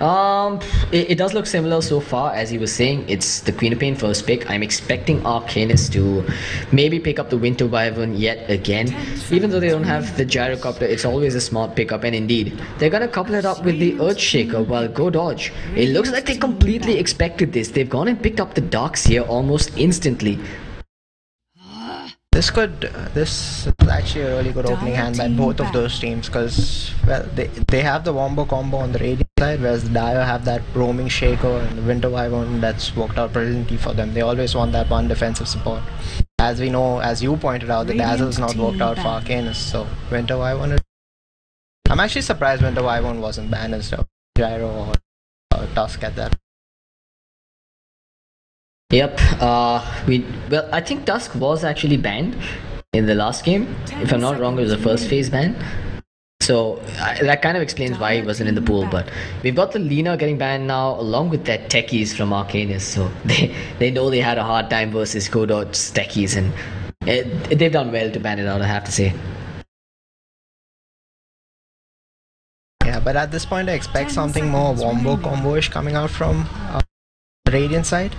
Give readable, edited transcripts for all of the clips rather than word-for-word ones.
It does look similar so far. As he was saying, it's the Queen of Pain first pick. I'm expecting Arcanys to maybe pick up the Winter Wyvern yet again. Even though they don't have the Gyrocopter, it's always a smart pickup. And indeed, they're gonna couple it up with the Earthshaker while Godoge. It looks like they completely expected this. They've gone and picked up the Darks here almost instantly. This is actually a really good opening hand by both of those teams, because, well, they have the Wombo combo on the Radiant side, whereas the Dio have that roaming Shaker and the Winter Wyvern that's worked out brilliantly for them. They always want that one defensive support. As we know, as you pointed out, the Dazzle's not worked out for Arcanys, so Winter Wyvern is... I'm actually surprised Winter Wyvern wasn't banned instead of Gyro or Tusk at that. Yep, well, I think Tusk was actually banned in the last game. If I'm not wrong, it was a first phase ban. So that kind of explains why he wasn't in the pool. But we've got the Lina getting banned now, along with their techies from Arcanys. So they know they had a hard time versus Godoge's techies, and they've done well to ban it out, I have to say. Yeah, but at this point I expect something more Wombo combo-ish coming out from the Radiant side.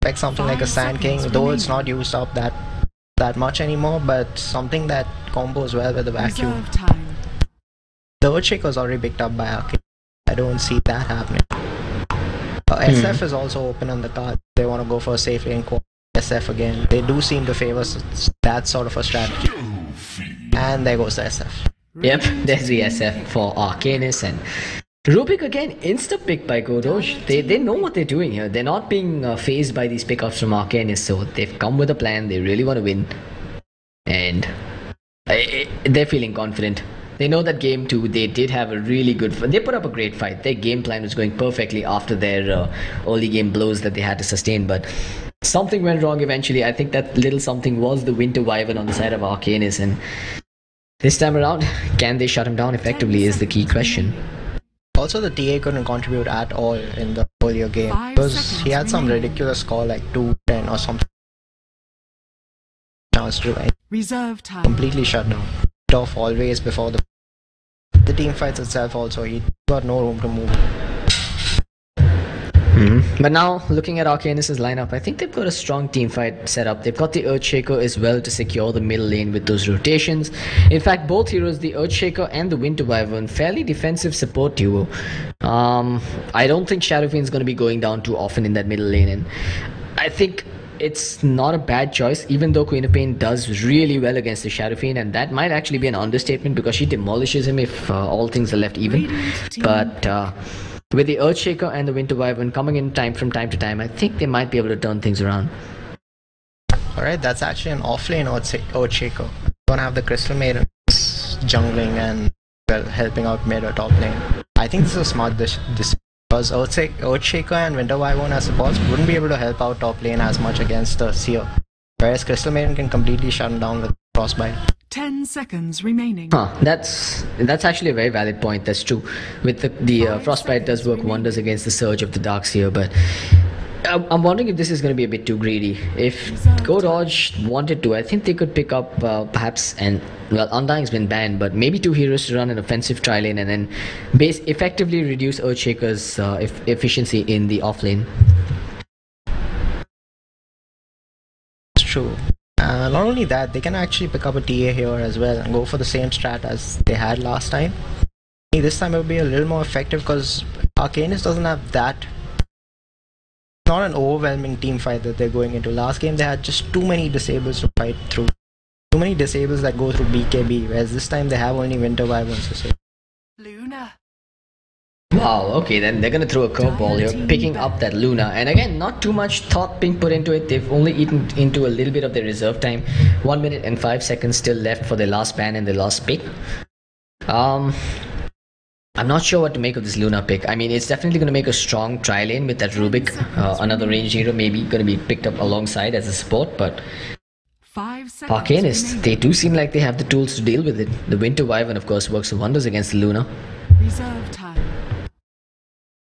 Expect something like a Sand King, though it's not used up that much anymore, but something that combos well with the vacuum. The Earthshaker was already picked up by Arcanys. I don't see that happening. SF is also open on the card. They want to go for a safe lane core. SF again. They do seem to favor that sort of a strategy. And there goes the SF. Yep, there's the SF for Arcanys, and Rubik again, insta-pick by Godoge. They know what they're doing here. They're not being phased by these pickups from Arcanys, so they've come with a plan. They really want to win, and they're feeling confident. They know that game 2, they did have a really good... They put up a great fight. Their game plan was going perfectly after their early game blows that they had to sustain, but something went wrong eventually. I think that little something was the Winter Wyvern on the side of Arcanys, and this time around, can they shut him down effectively is the key question. Also, the TA couldn't contribute at all in the earlier game because he had some ridiculous score like 2-10 or something. Now it's true. Reserve time. Completely shut down. Off always before the team fights itself. Also, he got no room to move. But now, looking at Arcanys' lineup, I think they've got a strong team fight set up. They've got the Earthshaker as well to secure the middle lane with those rotations. In fact, both heroes, the Earthshaker and the Winter Wyvern, fairly defensive support duo. I don't think Shadow Fiend's going to be going down too often in that middle lane, and I think it's not a bad choice, even though Queen of Pain does really well against the Shadow Fiend, and that might actually be an understatement because she demolishes him if all things are left even. But with the Earthshaker and the Winter Wyvern coming in from time to time, I think they might be able to turn things around. Alright, that's actually an offlane Earthshaker. You don't have the Crystal Maiden jungling and, well, helping out mid or top lane. I think this is a smart decision because Earthshaker and Winter Wyvern as supports wouldn't be able to help out top lane as much against the Seer, whereas Crystal Maiden can completely shut him down with Frostbite. 10 seconds remaining. That's actually a very valid point. That's true. With the Frostbite does work wonders against the surge of the Darks here, but I'm wondering if this is going to be a bit too greedy. If Godoge wanted to, I think they could pick up perhaps, and well, Undying's been banned, but maybe 2 heroes to run an offensive tri lane and then effectively reduce Earthshaker's efficiency in the off lane. It's true. Not only that, they can actually pick up a TA here as well and go for the same strat as they had last time. This time it will be a little more effective because Arcanys doesn't have that. It's not an overwhelming team fight that they're going into. Last game they had just too many disables to fight through. Too many disables that go through BKB, whereas this time they have only Winter Wyverns to save. Luna. Wow, okay, then they're gonna throw a curveball here, picking up that Luna, and again, not too much thought being put into it. They've only eaten into a little bit of their reserve time. 1 minute and 5 seconds still left for their last ban and their last pick. I'm not sure what to make of this Luna pick. I mean, it's definitely gonna make a strong tri lane with that Rubik, another range hero maybe gonna be picked up alongside as a support, but Arcanys, they do seem like they have the tools to deal with it. The Winter Wyvern, of course, works wonders against the Luna. Reserve time.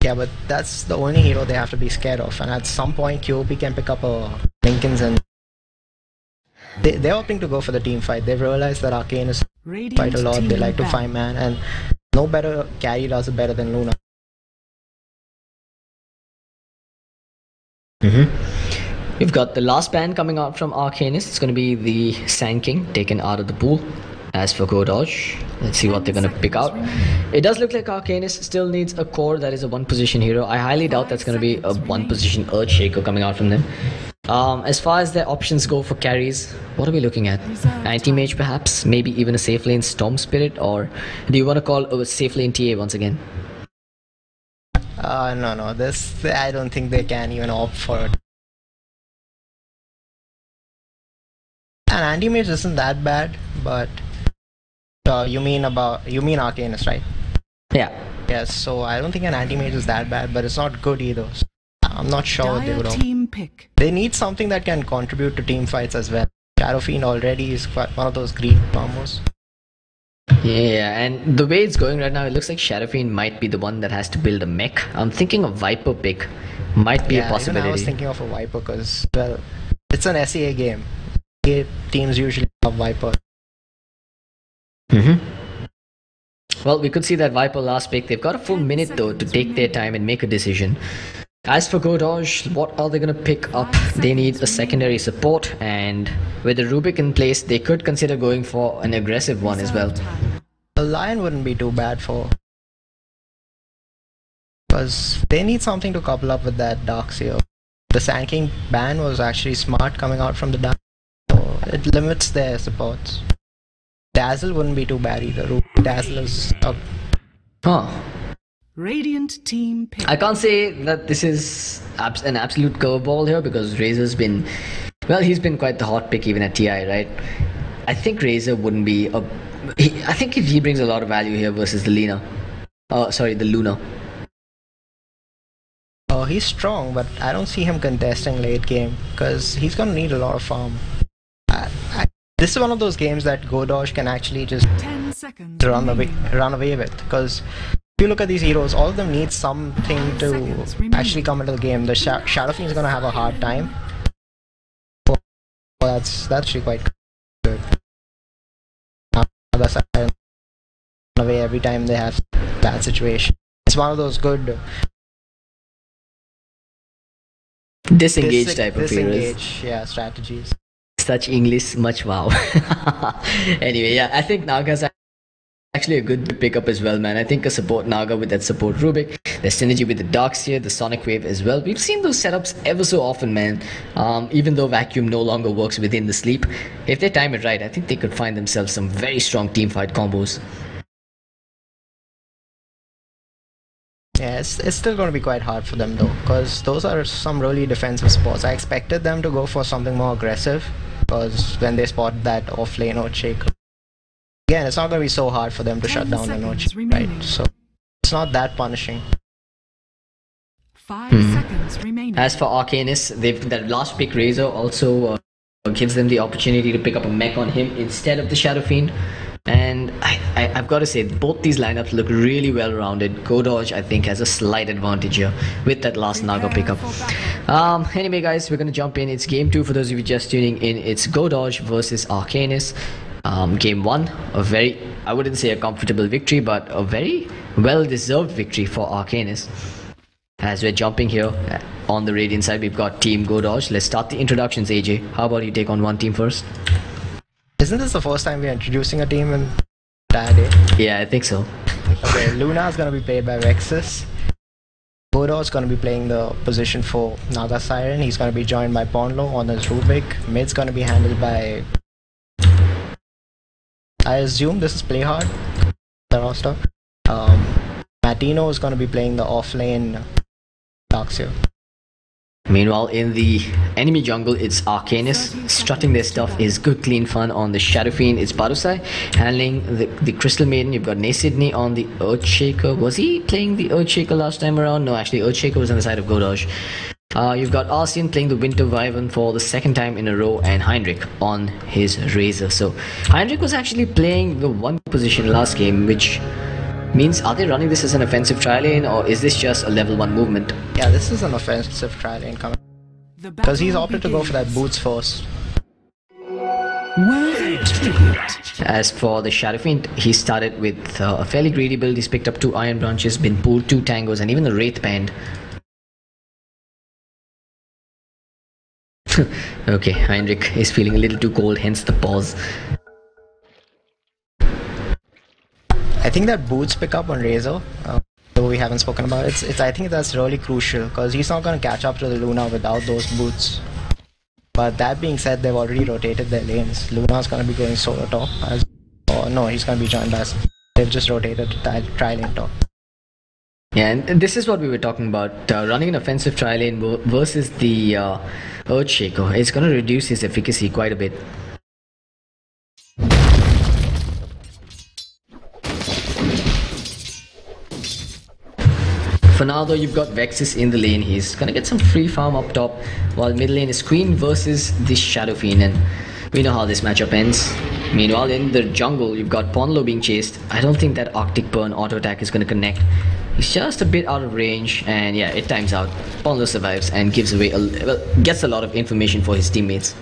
Yeah, but that's the only hero they have to be scared of, and at some point QOP can pick up a Lincolns, and they're opting to go for the team fight. They've realized that Arcanys fight a lot, they like to find man, and no better carry does it better than Luna. We've got the last ban coming out from Arcanys. It's going to be the Sand King taken out of the pool. As for Godoge, let's see what they're going to pick out. It does look like Arcanys still needs a core that is a one position hero. I highly doubt that's going to be a one position Earthshaker coming out from them. As far as their options go for carries, what are we looking at? Anti-mage perhaps? Maybe even a safe lane Storm Spirit? Or do you want to call a safe lane TA once again? No. This, I don't think they can even opt for it. And anti-mage isn't that bad, but you mean Arcanys, right? Yeah. Yes, so I don't think an anti-mage is that bad, but it's not good either. So I'm not sure what they would team pick. They need something that can contribute to team fights as well. Shadow Fiend already is one of those green combos. Yeah, and the way it's going right now, it looks like Shadow Fiend might be the one that has to build a mech. I'm thinking a Viper pick might be a possibility. Even I was thinking of a Viper because, well, it's an SEA game. Teams usually have Viper. Well, we could see that Viper last pick. They've got a full minute though to take their time and make a decision. As for Godoge, what are they going to pick up? They need a secondary support, and with the Rubik in place, they could consider going for an aggressive one as well. The Lion wouldn't be too bad for, because they need something to couple up with that Darkseer. The Sand King ban was actually smart coming out from the Dark, so it limits their supports. Dazzle wouldn't be too bad either. Dazzle is Radiant team pick. I can't say that this is an absolute curveball here because Razor's been, well, he's been quite the hot pick even at TI, right? I think Razor wouldn't be I think he brings a lot of value here versus the Luna. The Luna. Oh, he's strong, but I don't see him contesting late game because he's gonna need a lot of farm. This is one of those games that Godoge can actually just 10 seconds run away with, because if you look at these heroes, all of them need something to actually come into the game. The Shadow Fiend is gonna have a hard time. Oh, that's actually quite good. Other side, run away every time they have that situation. It's one of those good disengage type of heroes. Strategies. Such English, much wow. Anyway, yeah, I think Naga's actually a good pickup as well, man. I think a support Naga with that support Rubik, the synergy with the Darkseer, the Sonic Wave as well. We've seen those setups ever so often, man. Even though Vacuum no longer works within the sleep, if they time it right, I think they could find themselves some very strong teamfight combos. Yeah, it's still going to be quite hard for them though, because those are some really defensive spots. I expected them to go for something more aggressive, because when they spot that off-lane Earthshaker, again, it's not going to be so hard for them to shut down an Earthshaker, right? So it's not that punishing. 5 seconds remaining. As for Arcanys, that last pick Razor also gives them the opportunity to pick up a mech on him instead of the Shadow Fiend. And I've got to say, both these lineups look really well rounded. Godoge, I think, has a slight advantage here with that last Naga pickup. Anyway, guys, we're going to jump in. It's game 2 for those of you just tuning in. It's Godoge versus Arcanys. Game 1, a very, I wouldn't say a comfortable victory, but a very well-deserved victory for Arcanys. As we're jumping here on the Radiant side, we've got Team Godoge. Let's start the introductions, AJ. How about you take on one team first? Isn't this the first time we're introducing a team in that day? Yeah, I think so. Okay, Luna is going to be played by Vexus. Godoge is going to be playing the position for Naga Siren. He's going to be joined by Ponlo on his Rubik. Mid's going to be handled by, I assume this is Play Hard, the roster. Matino is going to be playing the off-lane Darkseer. Meanwhile, in the enemy jungle, it's Arcanys. Strutting their stuff is good, clean fun on the Shadow Fiend. It's Barusai handling the Crystal Maiden. You've got Nay Sydney on the Earthshaker. Was he playing the Earthshaker last time around? No, actually, Earthshaker was on the side of Godoge. You've got Arcene playing the Winter Wyvern for the second time in a row, and Heinrich on his Razor. So Heinrich was actually playing the one position last game, which means, are they running this as an offensive tri lane, or is this just a level 1 movement? Yeah, this is an offensive tri lane coming, because he's opted to go for that boots first. As for the Shadow Fiend, he started with a fairly greedy build. He's picked up 2 Iron Branches, been pulled 2 Tangos, and even the Wraith Band. Okay, Heinrich is feeling a little too cold, hence the pause. I think that boots pick up on Razor, though we haven't spoken about it. I think that's really crucial because he's not going to catch up to the Luna without those boots. But that being said, they've already rotated their lanes. Luna's going to be going solo top, or no, he's going to be joined by. They've just rotated to tri-lane top. Yeah, and this is what we were talking about. Running an offensive tri-lane versus the Earthshaker. It's going to reduce his efficacy quite a bit. For now though, you've got Vexus in the lane. He's gonna get some free farm up top, while mid lane is Queen versus the Shadow Fiend, and we know how this matchup ends. Meanwhile, in the jungle, you've got Ponlo being chased. I don't think that Arctic Burn auto attack is gonna connect. He's just a bit out of range, and yeah, it times out. Ponlo survives and gives away gets a lot of information for his teammates.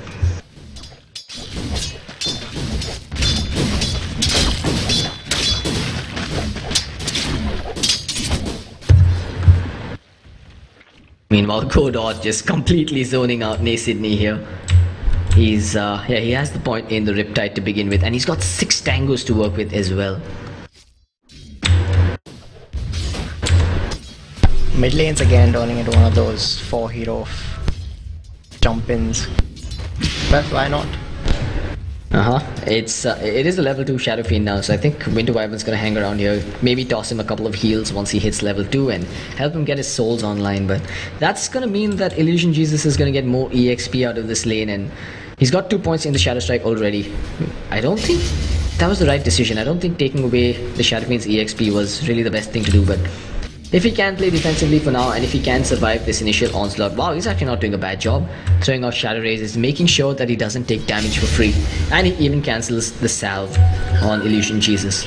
Meanwhile, Godoge just completely zoning out Nay Sydney here. He's yeah, he has the point in the Riptide to begin with, and he's got 6 tangos to work with as well. Mid lane's again turning into one of those 4 hero jump-ins. But why not? It is a level 2 Shadow Fiend now, so I think Winter Wyvern's gonna hang around here. Maybe toss him a couple of heals once he hits level 2 and help him get his souls online. But that's gonna mean that Illusion Jesus is gonna get more EXP out of this lane, and he's got 2 points in the Shadow Strike already. I don't think that was the right decision. I don't think taking away the Shadow Fiend's EXP was really the best thing to do, but if he can play defensively for now, and if he can survive this initial onslaught, wow, he's actually not doing a bad job. Throwing out Shadow Rays, making sure that he doesn't take damage for free. And he even cancels the salve on Illusion Jesus.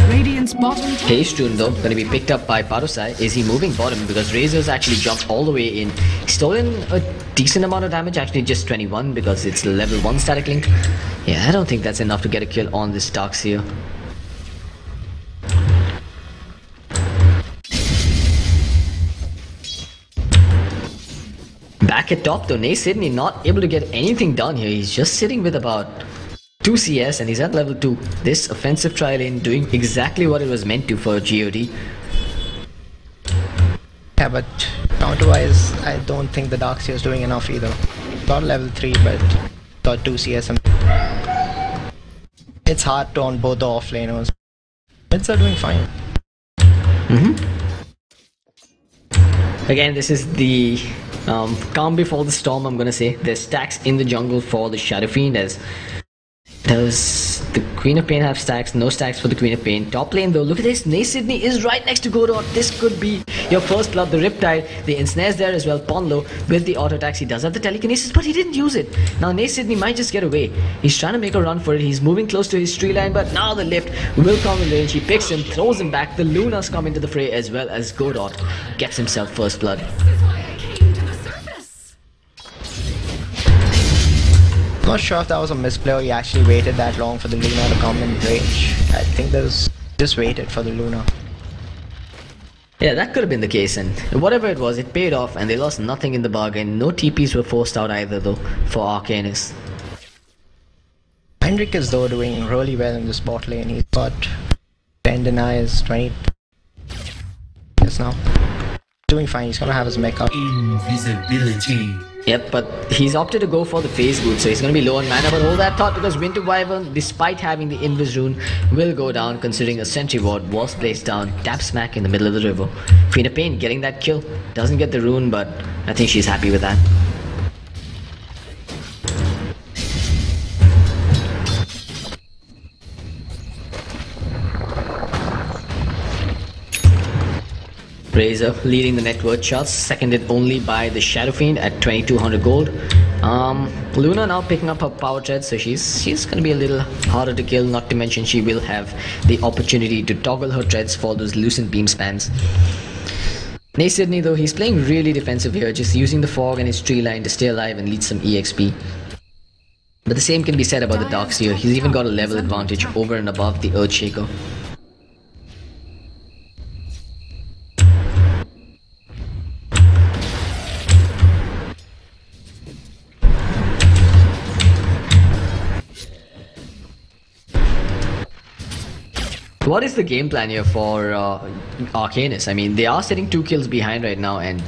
Radiant's bottom Haste Rune though, going to be picked up by Parusai. Is he moving bottom? Because Razor's actually jumped all the way in. Stolen a decent amount of damage, actually just 21 because it's level 1 static link. Yeah, I don't think that's enough to get a kill on this Darkseer. Back at top though, Nay Sydney not able to get anything done here. He's just sitting with about 2 CS and he's at level 2. This offensive tri-lane doing exactly what it was meant to for GOD. Yeah, but counter-wise, I don't think the Darkseer is doing enough either. Got level 3, but got 2 CS. It's hard to on both the offlaners. Mids are doing fine. Again, this is the calm before the storm, I'm gonna say. There's stacks in the jungle for the Shadow Fiend, as does the Queen of Pain have stacks? No stacks for the Queen of Pain. Top lane though, look at this. Nay Sydney is right next to Godoge. This could be your first blood. The Riptide, the ensnares there as well. Ponlo with the auto attacks. He does have the telekinesis, but he didn't use it. Now Nay Sydney might just get away. He's trying to make a run for it. He's moving close to his tree line, but now the lift will come in range. He picks him, throws him back. The Lunas come into the fray as well as Godoge gets himself first blood. I'm not sure if that was a misplay or he actually waited that long for the Luna to come in range. I think there's just waited for the Luna. Yeah, that could have been the case, and whatever it was, it paid off and they lost nothing in the bargain. No TPs were forced out either though for Arcanys. Heinrich is though doing really well in this bot lane. He's got 10 denies, 20 yes now. Doing fine, he's gonna have his mech up. Invisibility. Yep, but he's opted to go for the phase boot, so he's going to be low on mana, but hold that thought because Winter Wyvern, despite having the Invis rune, will go down considering a sentry ward was placed down, tap smack in the middle of the river. Queen of Pain getting that kill, doesn't get the rune, but I think she's happy with that. Razor leading the net worth shots, seconded only by the Shadow Fiend at 2200 gold. Luna now picking up her power tread, so she's gonna be a little harder to kill, not to mention she will have the opportunity to toggle her treads for those lucent beam spams. Nay Sydney though, he's playing really defensive here, just using the fog and his tree line to stay alive and lead some EXP. But the same can be said about the Darkseer. He's even got a level advantage over and above the Earthshaker. What is the game plan here for Arcanys? I mean, they are sitting 2 kills behind right now, and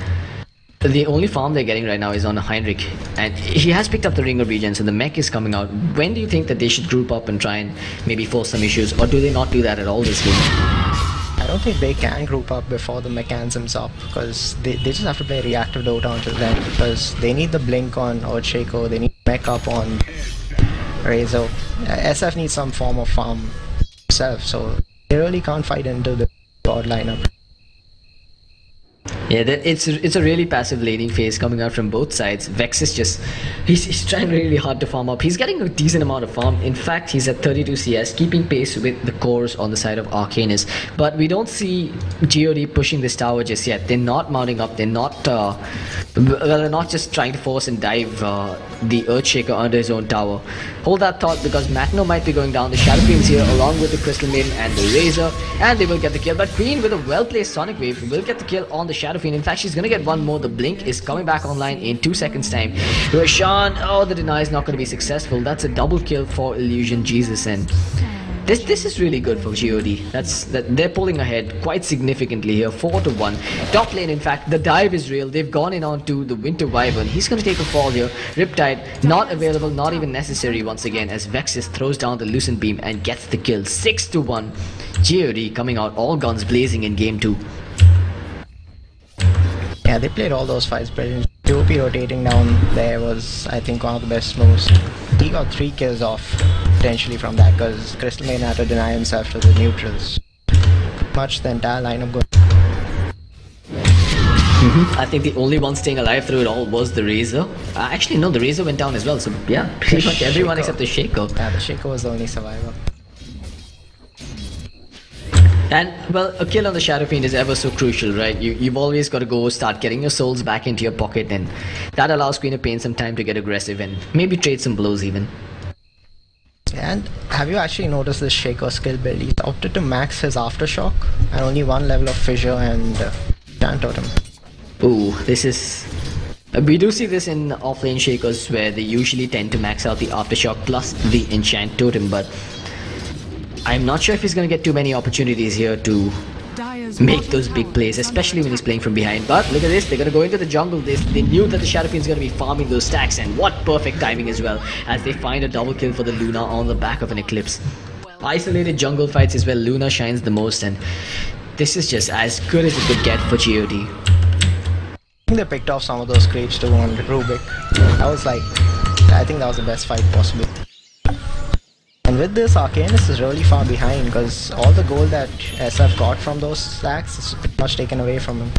the only farm they're getting right now is on Heinrich, and he has picked up the Ringer regen, so the mech is coming out. When do you think that they should group up and try and maybe force some issues, or do they not do that at all this game? I don't think they can group up before the mechanism's up, because they just have to play reactive Dota until then, because they need the blink on Earthshaker, they need mech up on Razor. SF needs some form of farm itself, so they really can't fight into the god lineup. Yeah, it's a really passive laning phase coming out from both sides. Vex is just he's trying really hard to farm up. He's getting a decent amount of farm. In fact, he's at 32 CS, keeping pace with the cores on the side of Arcanys. But we don't see God pushing this tower just yet. They're not mounting up. They're not they're not just trying to force and dive the Earthshaker under his own tower. Hold that thought, because Matno might be going down. The Shadow Queen's here along with the Crystal Maiden and the Razor, and they will get the kill. But Queen with a well-placed Sonic Wave will get the kill on the Shadow Fiend. In fact, she's gonna get one more. The Blink is coming back online in 2 seconds time. Roshan, oh, the deny is not gonna be successful. That's a double kill for Illusion Jesus, and this is really good for God. They're pulling ahead quite significantly here, 4-1. Top lane, in fact, the dive is real. They've gone in onto the Winter Wyvern. He's going to take a fall here. Riptide, not available, not even necessary once again, as Vexus throws down the Lucent Beam and gets the kill. 6-1. God coming out all guns blazing in game 2. Yeah, they played all those fights brilliant. TOP rotating down there was, I think, one of the best moves. He got 3 kills off potentially from that, because Crystal Maiden had to deny himself to the neutrals. Pretty much the entire lineup going. I think the only one staying alive through it all was the Razor. Actually, no, the Razor went down as well. So yeah, pretty much everyone except the Shaker. Yeah, the Shaker was the only survivor. And, well, a kill on the Shadow Fiend is ever so crucial, right? You've always got to go start getting your souls back into your pocket, and that allows Queen of Pain some time to get aggressive and maybe trade some blows even. And have you actually noticed this Shaker skill build? He opted to max his Aftershock and only 1 level of Fissure and Giant Totem. Ooh, this is... we do see this in offlane Shakers, where they usually tend to max out the Aftershock plus the Enchant Totem, but I'm not sure if he's going to get too many opportunities here to make those big plays, especially when he's playing from behind. But look at this, they're going to go into the jungle. They knew that the Shadow Fiend's going to be farming those stacks, and what perfect timing as well, as they find a double kill for the Luna on the back of an Eclipse. Isolated jungle fights is where Luna shines the most, and this is just as good as it could get for God. I think they picked off some of those creeps too on Rubik. That was like, I think that was the best fight possible. And with this, Arcanys is really far behind, because all the gold that SF got from those stacks is pretty much taken away from him.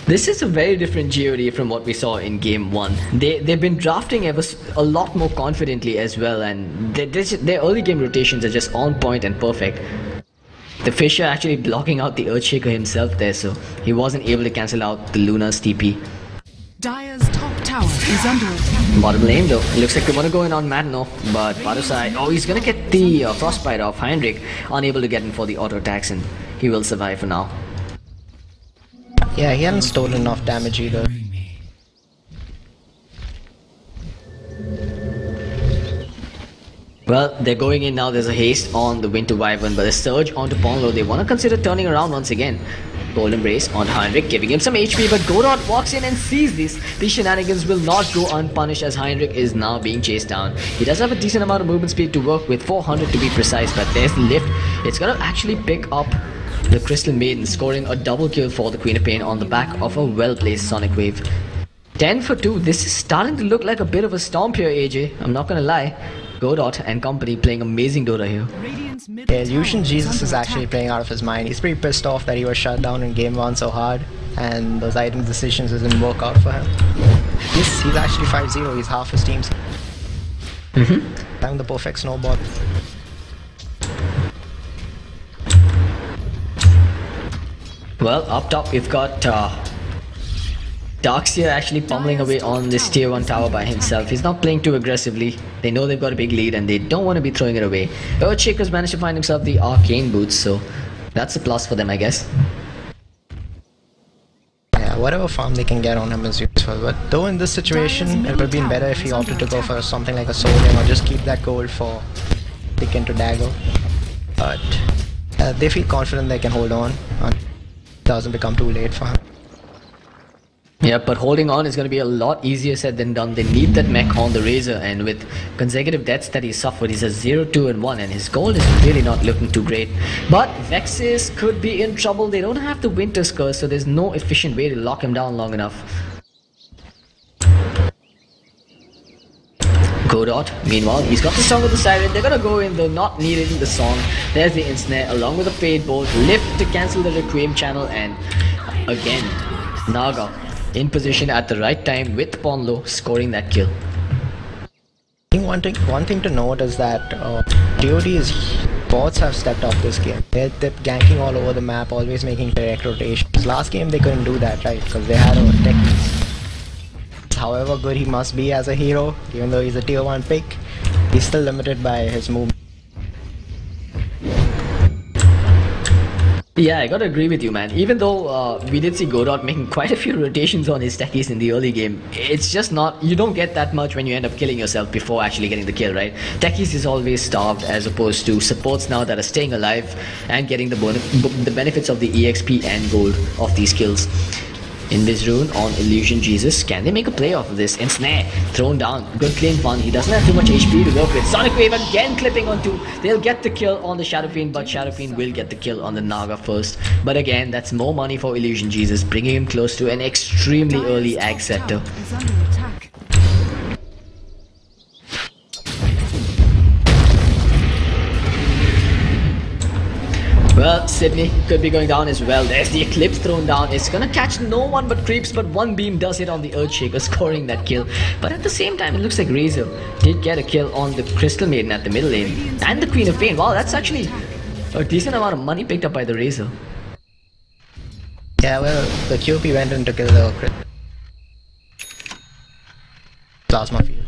This is a very different God from what we saw in game 1. They've been drafting a lot more confidently as well, and their early game rotations are just on point and perfect. The Fissure actually blocking out the Earthshaker himself there, so he wasn't able to cancel out the Luna's TP. Dire's top tower is under attack. Bottom lane though, looks like they want to go in on Matno, but Padusai, oh, he's gonna get the Frostbite off. Heinrich unable to get in for the auto attacks, and he will survive for now. Yeah, he hadn't stolen enough damage either. Well, they're going in now. There's a haste on the Winter Wyvern, but a surge onto Ponlo. They want to consider turning around once again. Gold Embrace on Heinrich, giving him some HP, but Godoge walks in and sees this. These shenanigans will not go unpunished, as Heinrich is now being chased down. He does have a decent amount of movement speed to work with, 400 to be precise, but there's the lift. It's gonna actually pick up the Crystal Maiden, scoring a double kill for the Queen of Pain on the back of a well-placed Sonic Wave. 10 for 2. This is starting to look like a bit of a stomp here, AJ. I'm not gonna lie. Godoge and company playing amazing Dota here. Yeah, Illusion Jesus is actually playing out of his mind. He's pretty pissed off that he was shut down in game 1 so hard, and those item decisions didn't work out for him. He's actually 5-0, he's half his team's. Having the perfect snowball. Well, up top we've got Darkseer actually pummeling away on this tier 1 tower by himself. He's not playing too aggressively. They know they've got a big lead and they don't want to be throwing it away. Earthshaker's managed to find himself the Arcane Boots, so that's a plus for them, I guess. Yeah, whatever farm they can get on him is useful, but though in this situation it would have been better if he opted to go for something like a Soul Ring or just keep that gold for Pick into Dagger. But They feel confident they can hold on. And it doesn't become too late for him. Yeah, but holding on is going to be a lot easier said than done. They need that mech on the Razor, and with consecutive deaths that he suffered, he's a 0-2-1, and his gold is really not looking too great. But Vexus could be in trouble. They don't have the Winter's Curse, so there's no efficient way to lock him down long enough. Godoge, meanwhile, he's got the Song of the Siren. They're gonna go in, though, not needed in the song. There's the Ensnare, along with the Fade Bolt, lift to cancel the Requiem channel, and again, Naga in position at the right time with Ponlo scoring that kill. I think one thing to note is that GOD's bots have stepped up this game. They're ganking all over the map, always making direct rotations. Last game they couldn't do that, right? Because they had a tech. However good he must be as a hero, even though he's a tier 1 pick, he's still limited by his movement. Yeah, I gotta agree with you, man. Even though we did see Godoge making quite a few rotations on his techies in the early game, it's just not, you don't get that much when you end up killing yourself before actually getting the kill, right? Techies is always starved as opposed to supports now that are staying alive and getting the benefits of the EXP and gold of these kills. In this rune on Illusion Jesus, can they make a play off of this? Ensnare, thrown down, good clean fun. He doesn't have too much HP to work with. Sonic Wave again clipping on 2. They'll get the kill on the Shadow Fiend, but Shadow Fiend will get the kill on the Naga first. But again, that's more money for Illusion Jesus, bringing him close to an extremely early Ag sector. Well, Sydney could be going down as well. There's the Eclipse thrown down. It's gonna catch no one but creeps, but one beam does hit on the Earthshaker, scoring that kill. But at the same time, it looks like Razor did get a kill on the Crystal Maiden at the middle lane. And the Queen of Pain. Wow, that's actually a decent amount of money picked up by the Razor. Yeah, well, the QP went in to kill the Plasma Field.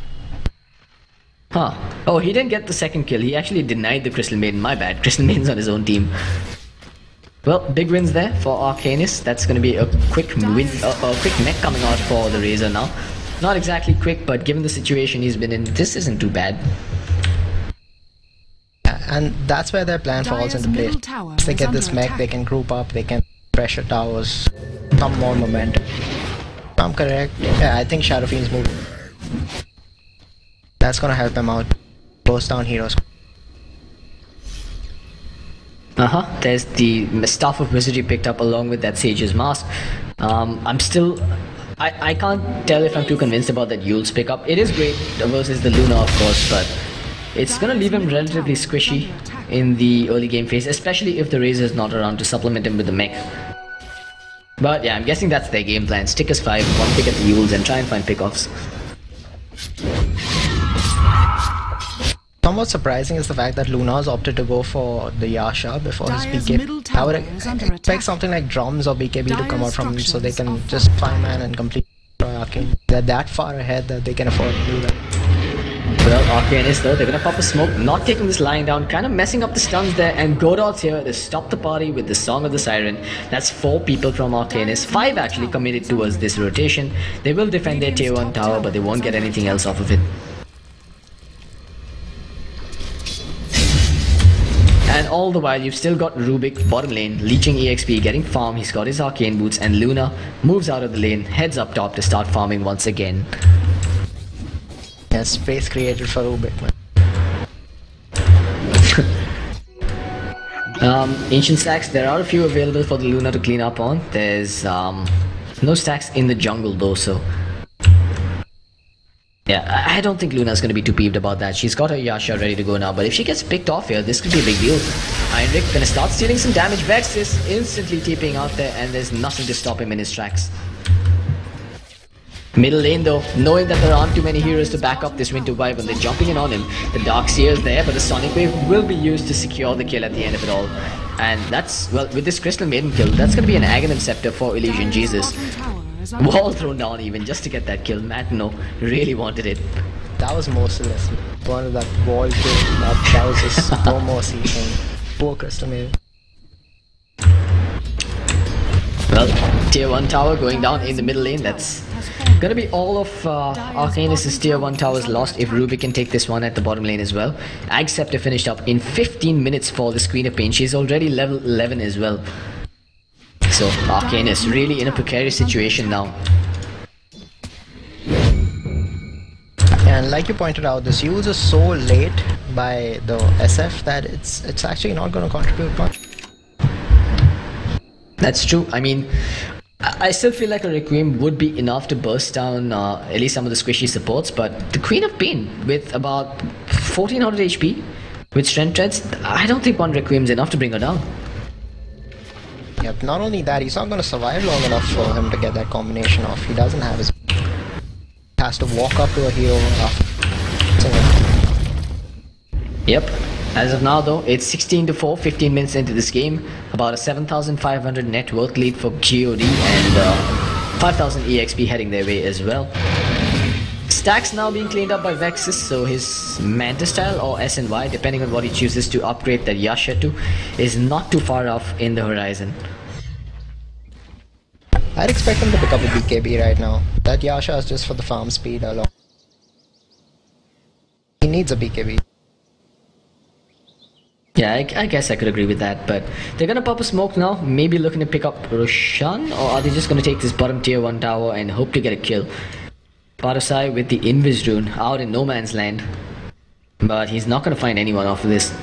Huh. Oh, he didn't get the second kill. He actually denied the Crystal Maiden. My bad. Crystal Maiden's on his own team. Well, big wins there for Arcanys. That's going to be a quick win, a quick mech coming out for the Razor now. Not exactly quick, but given the situation he's been in, this isn't too bad. Yeah, and that's where their plan falls into place. If they get this mech, they can group up, they can pressure towers, some more momentum. If I'm correct, yeah, I think Shadow Fiend's moving. That's gonna help him out. Close down heroes. There's the Staff of Wizardry picked up along with that Sage's Mask. I can't tell if I'm too convinced about that Yule's pickup. It is great versus the Luna, of course, but it's gonna leave him relatively squishy in the early game phase, especially if the Razor is not around to supplement him with the mech. But yeah, I'm guessing that's their game plan. Stick as 5, one pick at the Yules, and try and find pickoffs. Somewhat surprising is the fact that Luna's opted to go for the Yasha before his BKB. I would expect something like Drums or BKB to come out from him so they can just 5-man and complete Arcane. They're that far ahead that they can afford to do that. Well, Arcanys though, they're gonna pop a smoke, not taking this line down, kind of messing up the stuns there, and Godoge's here to stop the party with the Song of the Siren. That's 4 people from Arcanys, 5 actually committed towards this rotation. They will defend their tier 1 tower, but they won't get anything else off of it. And all the while, you've still got Rubik bottom lane, leeching EXP, getting farm. He's got his arcane boots, and Luna moves out of the lane, heads up top to start farming once again. Yeah, space created for Rubik, man. Ancient stacks, there are a few available for the Luna to clean up on. There's no stacks in the jungle though, so yeah, I don't think Luna's going to be too peeved about that. She's got her Yasha ready to go now, but if she gets picked off here, this could be a big deal. Heinrich going to start stealing some damage. Vex is instantly TPing out there, and there's nothing to stop him in his tracks. Middle lane though, knowing that there aren't too many heroes to back up this Winter Wyvern, they're jumping in on him. The Darkseer is there, but the Sonic Wave will be used to secure the kill at the end of it all. And that's, well, with this Crystal Maiden kill, that's going to be an Aghanim Scepter for Illusion Jesus. Wall thrown down even just to get that kill. Matno really wanted it. That was merciless. One of that wall kill, that was just no mercy from poor Crystal Maiden. Well, tier 1 tower going down in the middle lane. That's Gonna be all of Arcanys' tier 1 towers lost if Ruby can take this one at the bottom lane as well. Aegis Scepter finished up in 15 minutes for this Queen of Pain. She's already level 11 as well. So Arcanys really in a precarious situation now. And like you pointed out, this use is so late by the SF that it's actually not going to contribute much. That's true. I mean, I still feel like a Requiem would be enough to burst down at least some of the squishy supports, but the Queen of Pain with about 1400 HP with Strength Treads, I don't think one Requiem is enough to bring her down. Yep, not only that, he's not going to survive long enough for him to get that combination off. He doesn't have his... has to walk up to a hero after... Yep. As of now though, it's 16-4, 15 minutes into this game. About a 7,500 net worth lead for Godoge and 5,000 EXP heading their way as well. Stacks now being cleaned up by Vexus, so his Manta style or SNY, depending on what he chooses to upgrade that Yasha to, is not too far off in the horizon. I'd expect him to pick up a BKB right now. That Yasha is just for the farm speed alone. He needs a BKB. Yeah, I guess I could agree with that, but they're gonna pop a smoke now, maybe looking to pick up Roshan, or are they just gonna take this bottom tier 1 tower and hope to get a kill? Parasai with the Invis rune out in no man's land, but he's not gonna find anyone off of this.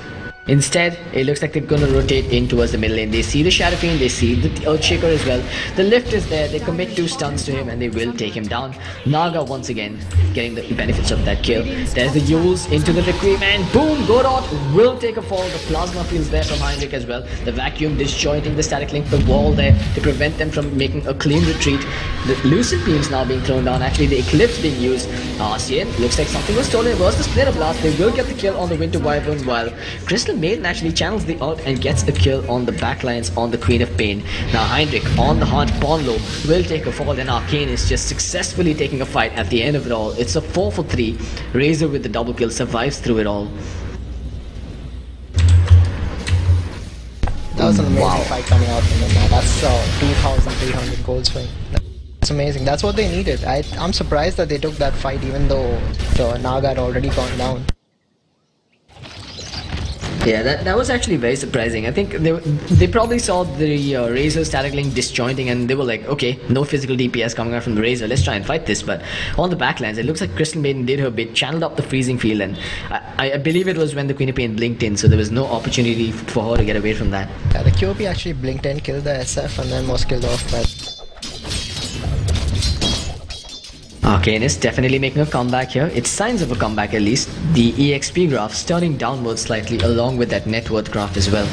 Instead, it looks like they're going to rotate in towards the middle lane. They see the Shadow Fiend, they see the Earthshaker as well. The lift is there, they commit 2 stuns to him and they will take him down. Naga once again getting the benefits of that kill. There's the Yules into the Requiem and boom, Godoge will take a fall. The Plasma Field's there from Heinrich as well. The Vacuum disjointing the Static Link, the wall there to prevent them from making a clean retreat. The Lucid Beams now being thrown down, actually the Eclipse being used. Arcien, looks like something was stolen. It was the Splitter Blast. They will get the kill on the Winter Wyvern while Crystal Maiden actually channels the ult and gets a kill on the backlines on the Queen of Pain. Now Heinrich on the hunt, Bonlo will take a fall and Arcanys just successfully taking a fight at the end of it all. It's a 4 for 3. Razor with the double kill survives through it all. That was an amazing fight coming out from him. That's 2,300 goals for him. That's amazing. That's what they needed. I'm surprised that they took that fight even though the Naga had already gone down. Yeah, that was actually very surprising. I think they probably saw the Razor Static Link disjointing and they were like, okay, no physical DPS coming out from the Razor, let's try and fight this. But on the backlines, it looks like Crystal Maiden did her bit, channeled up the freezing field, and I believe it was when the Queen of Pain blinked in, so there was no opportunity for her to get away from that. Yeah, the QOP actually blinked in, killed the SF, and then was killed off by... Arcanys definitely making a comeback here. It's signs of a comeback at least. The EXP graph turning downwards slightly along with that net worth graph as well.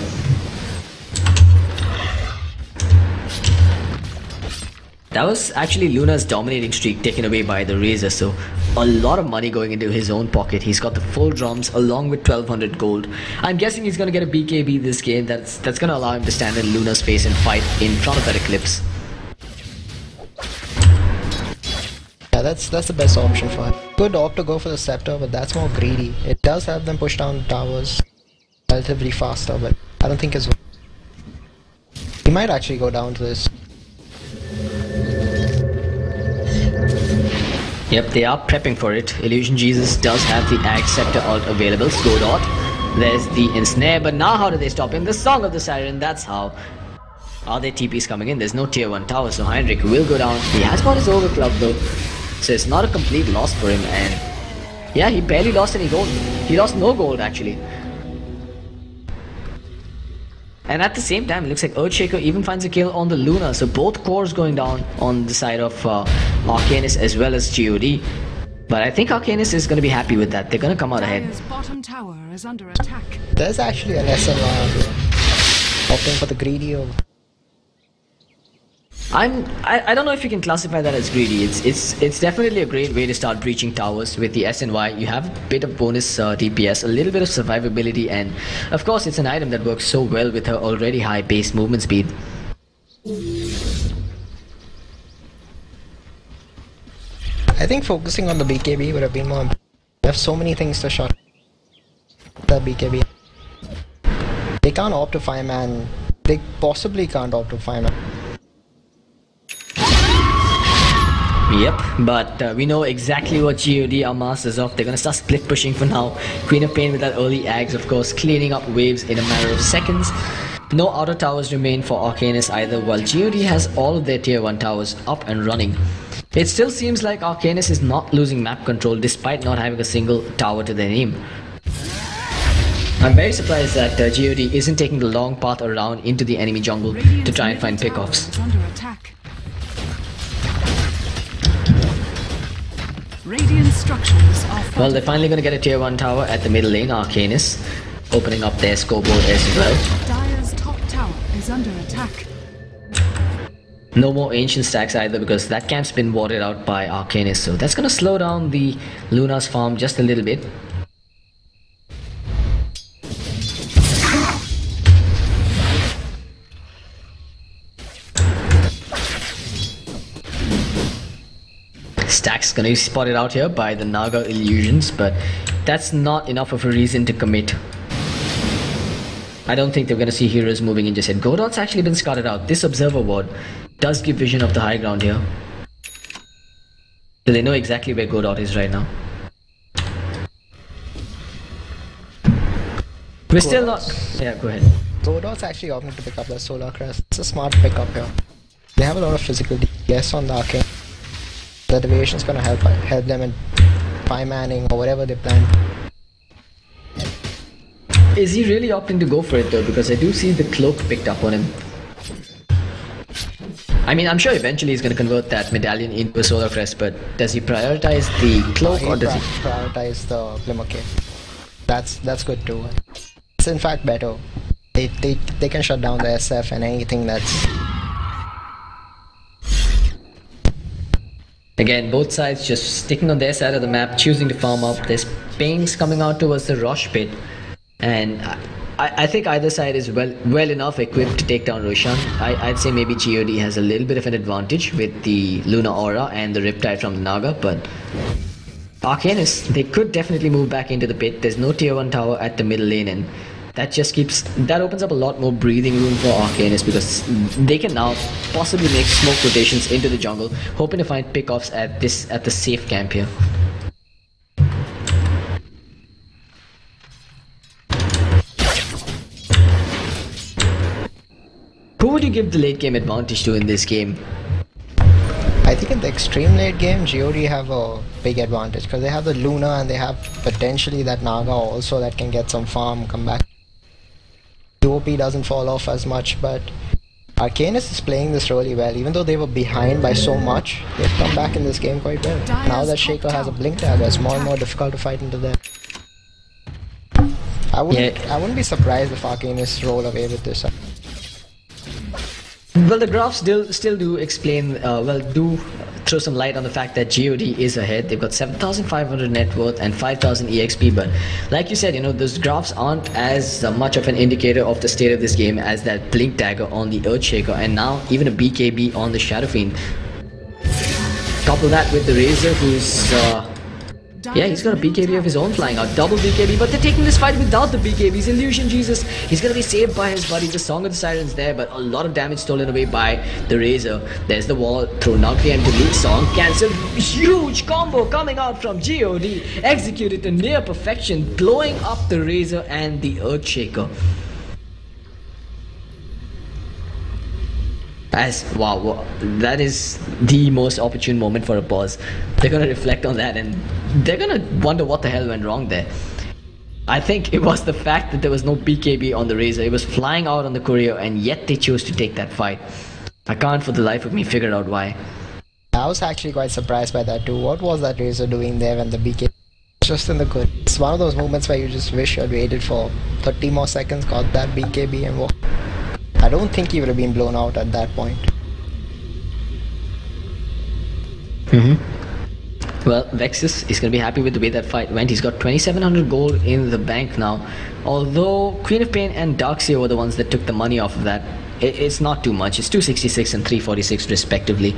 That was actually Luna's dominating streak taken away by the Razor, so a lot of money going into his own pocket. He's got the full drums along with 1200 gold. I'm guessing he's going to get a BKB this game. That's going to allow him to stand in Luna's face and fight in front of that Eclipse. Yeah, that's the best option for him. Could opt to go for the Scepter, but that's more greedy. It does have them push down the towers relatively faster, but I don't think it's... He might actually go down to this. Yep, they are prepping for it. Illusion Jesus does have the Aegis Scepter ult available. Godot. There's the Ensnare, but now how do they stop him? The Song of the Siren, that's how. Are there TPs coming in? There's no tier 1 tower, so Heinrich will go down. He has got his Ogre Club though, so it's not a complete loss for him, and yeah, he barely lost any gold. He lost no gold actually. And at the same time, it looks like Earthshaker even finds a kill on the Luna, so both cores going down on the side of Arcanys as well as Godoge. But I think Arcanys is going to be happy with that. They're going to come out ahead. Dire's bottom tower is under attack. There's actually an SNY opting for the greedy over. I don't know if you can classify that as greedy. It's definitely a great way to start breaching towers with the SNY. You have a bit of bonus DPS, a little bit of survivability, and of course it's an item that works so well with her already high base movement speed. I think focusing on the BKB would have been more important. They have so many things to shot the BKB. They can't opt to 5-man. They possibly can't opt to 5-man. Yep, but we know exactly what GOD are masters of. They're gonna start split pushing for now. Queen of Pain with that early Ags, of course, cleaning up waves in a matter of seconds. No outer towers remain for Arcanys either, while GOD has all of their tier 1 towers up and running. It still seems like Arcanys is not losing map control despite not having a single tower to their name. I'm very surprised that GOD isn't taking the long path around into the enemy jungle to try and find pickoffs. Radiant structures are Well, they're finally going to get a tier 1 tower at the middle lane, Arcanys, opening up their scoreboard as well. Dire's top tower is under attack. No more ancient stacks either because that camp's been warded out by Arcanys, so that's going to slow down the Luna's farm just a little bit. Stack's gonna be spotted out here by the Naga illusions, but that's not enough of a reason to commit. I don't think they're gonna see heroes moving in just yet. Godoge's actually been scouted out. This observer ward does give vision of the high ground here. So they know exactly where Godoge is right now. We're still not... Yeah, go ahead. Godoge's actually opting to pick up the Solar Crest. It's a smart pickup here. They have a lot of physical DPS on the Arcane. The deviation's gonna help them in 5-manning or whatever they plan. Is he really opting to go for it though? Because I do see the cloak picked up on him. I mean, I'm sure eventually he's gonna convert that medallion into a solar crest, but does he prioritize the cloak or does he prioritize the Glimmer Cape? That's good too. It's in fact better. They can shut down the SF and anything that's... Again, both sides just sticking on their side of the map, choosing to farm up. There's pings coming out towards the Rosh pit, and I think either side is well enough equipped to take down Roshan. I'd say maybe GOD has a little bit of an advantage with the Luna Aura and the Riptide from the Naga, but Arcanys, they could definitely move back into the pit. There's no tier 1 tower at the middle lane, and that opens up a lot more breathing room for Arcanys because they can now possibly make smoke rotations into the jungle, hoping to find pickoffs at the safe camp here. Who would you give the late game advantage to in this game? I think in the extreme late game, GOD have a big advantage because they have the Luna and they have potentially that Naga also that can get some farm, come back. OP doesn't fall off as much, but Arcanys is playing this really well. Even though they were behind by so much, they've come back in this game quite well. Now that Shaker has a blink dagger, it's more and more difficult to fight into them. I wouldn't be surprised if Arcanys roll away with this. Well, the graphs still do explain, do throw some light on the fact that GOD is ahead. They've got 7,500 net worth and 5,000 EXP, but like you said, you know, those graphs aren't as much of an indicator of the state of this game as that blink dagger on the Earthshaker, and now even a BKB on the Shadow Fiend. Couple that with the Razor, who's yeah, he's got a BKB of his own flying out, double BKB, but they're taking this fight without the BKBs. Illusion Jesus, he's gonna be saved by his buddy. The Song of the Sirens there, but a lot of damage stolen away by the Razor. There's the wall, throw Nagri and delete Song, cancelled. Huge combo coming out from GOD, executed to near perfection, blowing up the Razor and the Earthshaker. Wow, that is the most opportune moment for a pause. They're gonna reflect on that and they're gonna wonder what the hell went wrong there. I think it was the fact that there was no BKB on the Razor. It was flying out on the courier and yet they chose to take that fight. I can't for the life of me figure out why. I was actually quite surprised by that too. What was that Razor doing there when the BKB was just in the good? It's one of those moments where you just wish you had waited for 30 more seconds, got that BKB and walked. I don't think he would have been blown out at that point. Well, Vexus is going to be happy with the way that fight went. He's got 2,700 gold in the bank now. Although Queen of Pain and Darkseer were the ones that took the money off of that, it's not too much. It's 266 and 346 respectively.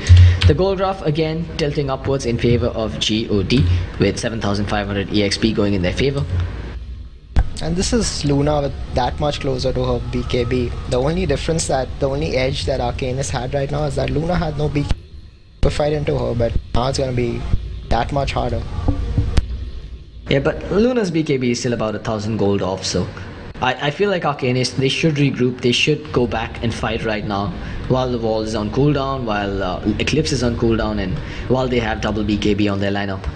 The gold graph again tilting upwards in favor of GOD with 7,500 EXP going in their favor. And this is Luna with that much closer to her BKB. The only difference, the only edge that Arcanys had right now is that Luna had no BKB. put fight into her, but now it's gonna be that much harder. Yeah, but Luna's BKB is still about 1,000 gold off, so I feel like Arcanys, they should regroup, they should go back and fight right now while the wall is on cooldown, while Eclipse is on cooldown, and while they have double BKB on their lineup.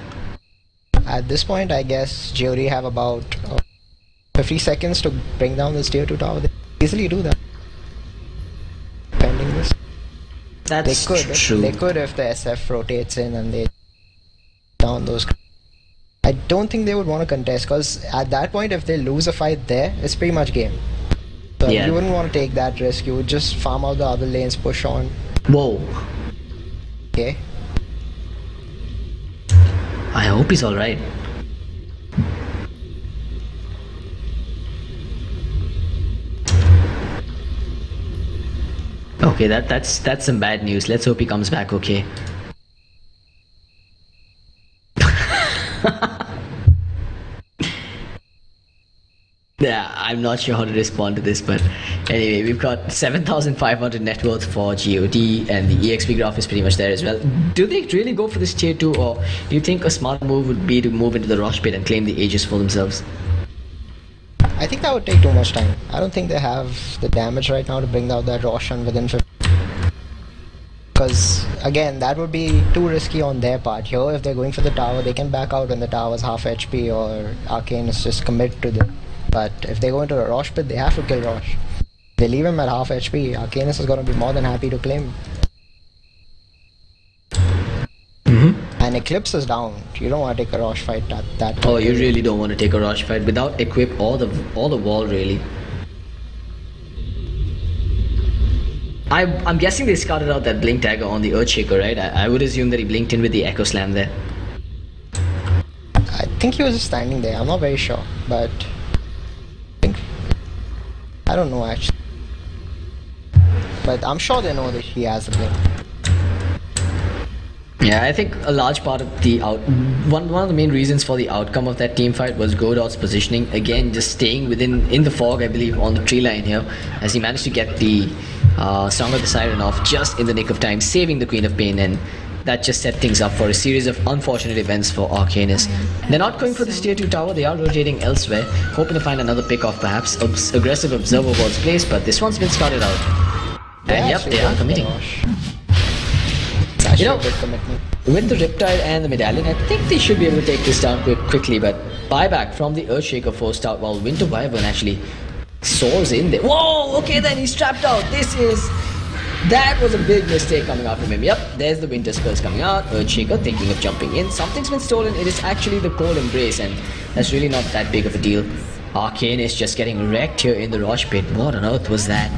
At this point, I guess GOD have about 50 seconds to bring down this tier 2 tower. They easily do that. Pending this. That's true. They could if the SF rotates in and they down those. I don't think they would want to contest, because at that point, if they lose a fight there, it's pretty much game. So yeah. You wouldn't want to take that risk. You would just farm out the other lanes, push on. Whoa. Okay. I hope he's alright. Okay, that's some bad news. Let's hope he comes back okay. Yeah, I'm not sure how to respond to this, but anyway, we've got 7,500 net worth for GOD, and the EXP graph is pretty much there as well. Do they really go for this tier 2, or do you think a smart move would be to move into the Rosh pit and claim the Aegis for themselves? I think that would take too much time. I don't think they have the damage right now to bring out that Roshan within 50. Because again, that would be too risky on their part. Here, if they're going for the tower, they can back out when the tower's half HP or Arcanys just commit to them. But if they go into the Rosh pit, they have to kill Rosh. If they leave him at half HP, Arcanys is going to be more than happy to claim him. And Eclipse is down. You don't want to take a Rosh fight at that. Oh, you really don't want to take a Rosh fight without equip or the wall, really. I'm guessing they scouted out that blink dagger on the Earthshaker, right? I would assume that he blinked in with the Echo Slam there. I think he was just standing there. I'm not very sure, but I don't know actually. But I'm sure they know that he has a blink. Yeah, I think a large part of the one of the main reasons for the outcome of that team fight was Godoge's positioning. Again, just staying in the fog, I believe, on the tree line here, as he managed to get the Song of the Siren off just in the nick of time, saving the Queen of Pain, and that just set things up for a series of unfortunate events for Arcanys. They're not going for this tier 2 tower, they are rotating elsewhere, hoping to find another pick off perhaps. Aggressive Observer was placed, but this one's been scouted out. And yep, they are committing. You know, with the Riptide and the Medallion, I think they should be able to take this down quickly, but buyback from the Earthshaker forced out while Winter Wyvern actually soars in there. Whoa, okay then, he's trapped out. That was a big mistake coming out from him. Yep, there's the Winter Spells coming out. Earthshaker thinking of jumping in. Something's been stolen. It is actually the Cold Embrace, and that's really not that big of a deal. Arcanys just getting wrecked here in the Rosh pit. What on earth was that?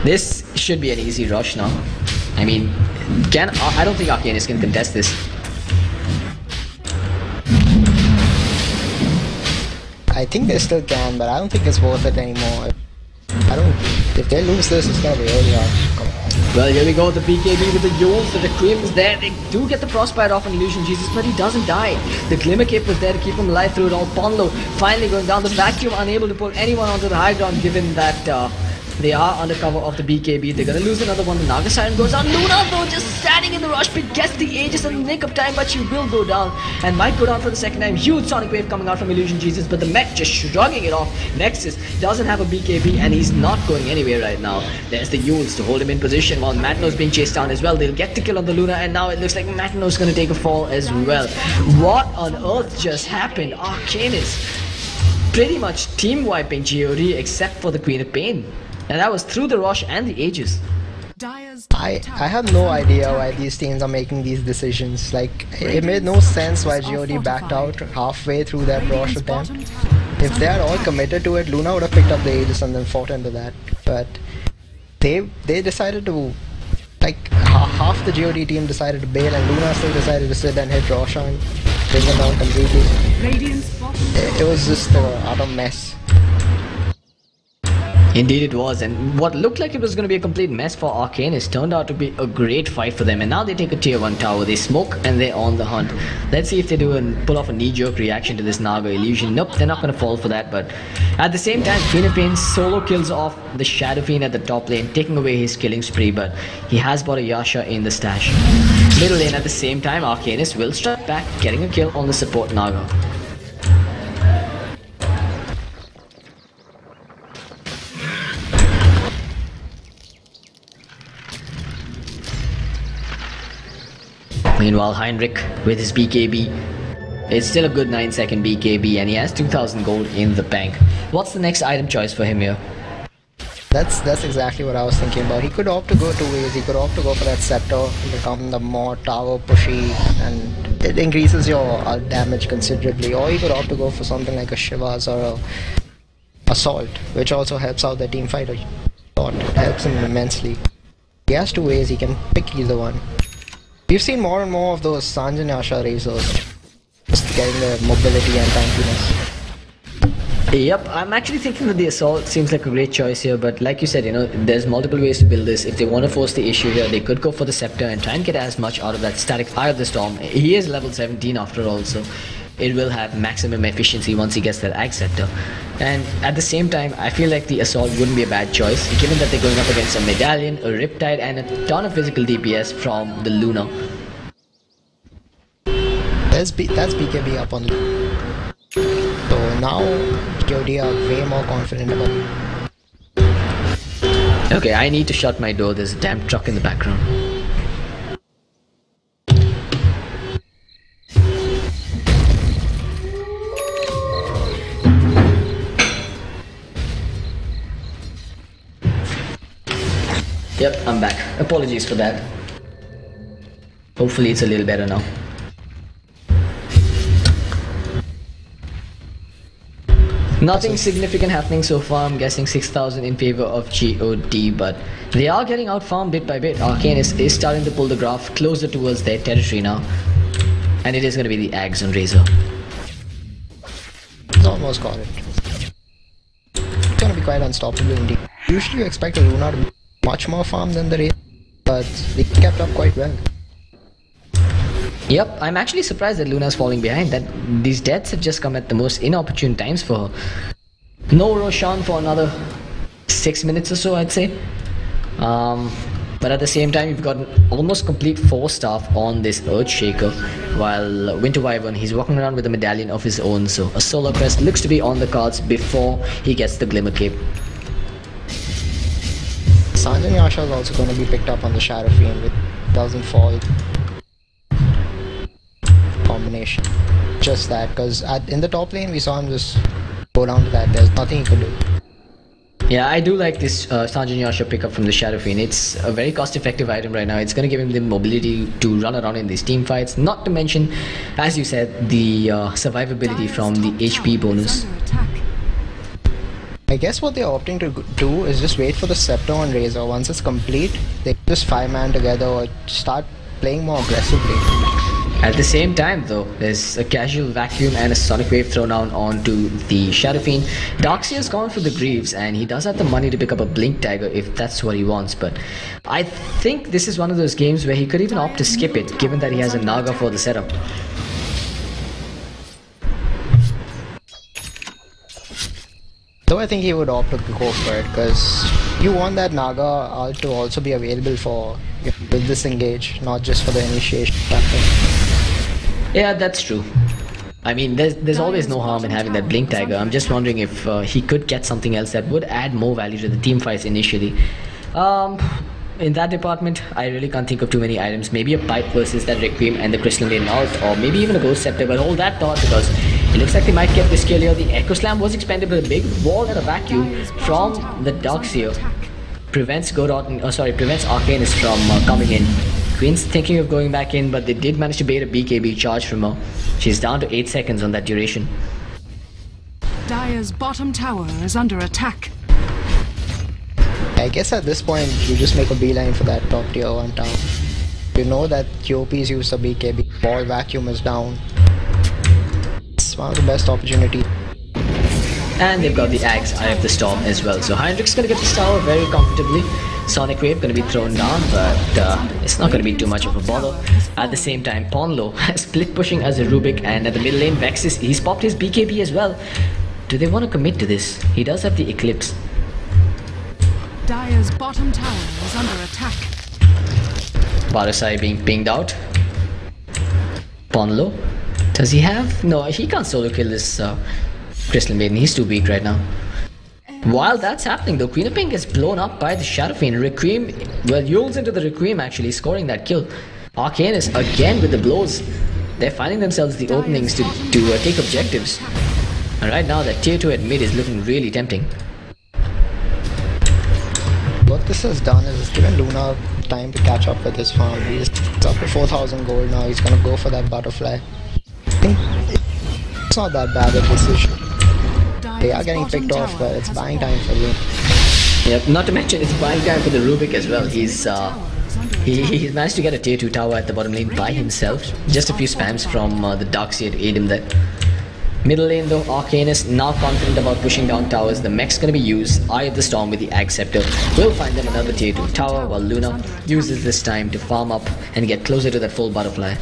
This should be an easy rush now. I mean, I don't think Arcanys can contest this. I think they still can, but I don't think it's worth it anymore. If they lose this, it's gonna be really hard. Well, here we go, the BKB with the Yules, the Cream is there. They do get the Frostbite off on Illusion Jesus, but he doesn't die. The Glimmer Cape was there to keep him alive through it all. Ponlo finally going down. The Vacuum unable to pull anyone onto the high ground, given that they are under cover of the BKB. They're gonna lose another one. The Naga Siren goes down. Luna, though, just standing in the Rush pit, gets the Aegis in the nick of time, but she will go down and might go down for the second time. Huge Sonic Wave coming out from Illusion Jesus, but the mech just shrugging it off. Nexus doesn't have a BKB, and he's not going anywhere right now. There's the Yules to hold him in position while Matno's being chased down as well. They'll get the kill on the Luna, and now it looks like Matno's gonna take a fall as well. What on earth just happened? Arcanys pretty much team wiping GOD except for the Queen of Pain. And that was through the Rosh and the Aegis. I have no idea why these teams are making these decisions. Like, it made no sense why GOD backed out halfway through that Rosh attempt. If they are all committed to it, Luna would have picked up the Aegis and then fought into that. But they decided to, like, half the GOD team decided to bail, and Luna still decided to sit and hit Roshan, bring them down completely. It was just an utter mess. Indeed it was, and what looked like it was going to be a complete mess for Arcanys turned out to be a great fight for them, and now they take a tier 1 tower, they smoke and they're on the hunt. Let's see if they do and pull off a knee-jerk reaction to this Naga illusion. Nope, they're not going to fall for that, but at the same time, Queen of Pain solo kills off the Shadow Fiend at the top lane, taking away his killing spree, but he has bought a Yasha in the stash. Middle lane at the same time, Arcanys will strike back, getting a kill on the support Naga. Meanwhile, Heinrich with his BKB, it's still a good 9-second BKB and he has 2000 gold in the bank. What's the next item choice for him here? That's exactly what I was thinking about. He could opt to go 2 ways. He could opt to go for that scepter, become the more tower pushy, and it increases your damage considerably. Or he could opt to go for something like a Shivas or a Assault, which also helps out the team fight a lot. It helps him immensely. He has 2 ways, he can pick either one. We've seen more and more of those Sanjan Yasha razors, just getting the mobility and tankiness. Yep, I'm actually thinking that the Assault seems like a great choice here, but like you said, you know, there's multiple ways to build this. If they want to force the issue here, they could go for the Scepter and try and get as much out of that static Eye of the Storm. He is level 17 after all, so it will have maximum efficiency once he gets that Ag Scepter. And at the same time, I feel like the Assault wouldn't be a bad choice, given that they're going up against a Medallion, a Riptide, and a ton of physical DPS from the Luna. That's BKB up on the... So now, GOD are way more confident about it. Okay, I need to shut my door, there's a damn truck in the background. Yep, I'm back. Apologies for that. Hopefully it's a little better now. Nothing significant happening so far. I'm guessing 6,000 in favor of GOD, but they are getting outfarmed bit by bit. Arcanys is starting to pull the graph closer towards their territory now. And it is going to be the Ags on Razor. He's almost got it. It's going to be quite unstoppable indeed. Usually you expect a Luna to be much more farm than the Razor, but they kept up quite well. Yep, I'm actually surprised that Luna's falling behind. That these deaths have just come at the most inopportune times for her. No Roshan for another 6 minutes or so, I'd say. But at the same time, you've got an almost complete 4 staff on this Earthshaker, while Winter Wyvern, he's walking around with a medallion of his own, so a Solar Crest looks to be on the cards before he gets the Glimmer Cape. Sanjan Yasha is also going to be picked up on the Shadow Fiend with doesn't fall combination. Just that, because in the top lane we saw him just go down to that. There's nothing he could do. Yeah, I do like this Sanjan Yasha pickup from the Shadow Fiend. It's a very cost-effective item right now. It's going to give him the mobility to run around in these team fights. Not to mention, as you said, the survivability from the HP bonus. I guess what they're opting to do is just wait for the Scepter on Razor. Once it's complete, they just 5-man together or start playing more aggressively. At the same time though, there's a casual vacuum and a sonic wave thrown down onto the Shadow Fiend. Darkseer's gone for the Greaves and he does have the money to pick up a Blink Dagger if that's what he wants, but I think this is one of those games where he could even opt to skip it, given that he has a Naga for the setup. Though I think he would opt to go for it, because you want that Naga to also be available for with this engage, not just for the initiation factor. Yeah, that's true. I mean, there's always no harm in having that Blink Dagger. I'm just wondering if he could get something else that would add more value to the team fights initially. In that department, I really can't think of too many items. Maybe a Pipe versus that Requiem and the Crystalline North, or maybe even a Ghost Scepter, but hold that thought because it looks like they might get this kill here. The Echo Slam was expended, but a big wall and a vacuum from the Darkseer prevents Arcanys from coming in. Queen's thinking of going back in, but they did manage to bait a BKB charge from her. She's down to 8 seconds on that duration. Dire's bottom tower is under attack. I guess at this point, you just make a beeline for that top tier 1 tower. You know that QOP's used the BKB, ball vacuum is down. It's one of the best opportunities. And they've got the Axe, Eye of the Storm as well. So Heinrich's gonna get this tower very comfortably. Sonic Wave gonna be thrown down, but it's not gonna be too much of a bother. At the same time, Ponlo split pushing as a Rubik, and at the middle lane, Vexus, he's popped his BKB as well. Do they want to commit to this? He does have the Eclipse. Dire's bottom tower is under attack. Barasai being pinged out. Ponlo, does he have? No, he can't solo kill this Crystal Maiden. He's too weak right now. While that's happening though, Queen of Pink gets blown up by the Shadow Fiend. Requiem, well, Yules into the Requiem actually, scoring that kill. Arcanys again with the blows. They're finding themselves the openings to take objectives. And right now that tier 2 at mid is looking really tempting. What this has done is it's given Luna time to catch up with his farm. He's up to 4,000 gold now. He's gonna go for that butterfly. I think it's not that bad a decision. They are getting picked off, but it's buying time for you. Yep, not to mention it's buying time for the Rubik as well. He's managed to get a tier 2 tower at the bottom lane by himself. Just a few spams from the Darkseer to aid him there. Middle lane though, Arcanys now confident about pushing down towers. The mech's gonna be used. Eye of the Storm with the Ag Scepter will find them another tier 2 tower, while Luna uses this time to farm up and get closer to that full butterfly.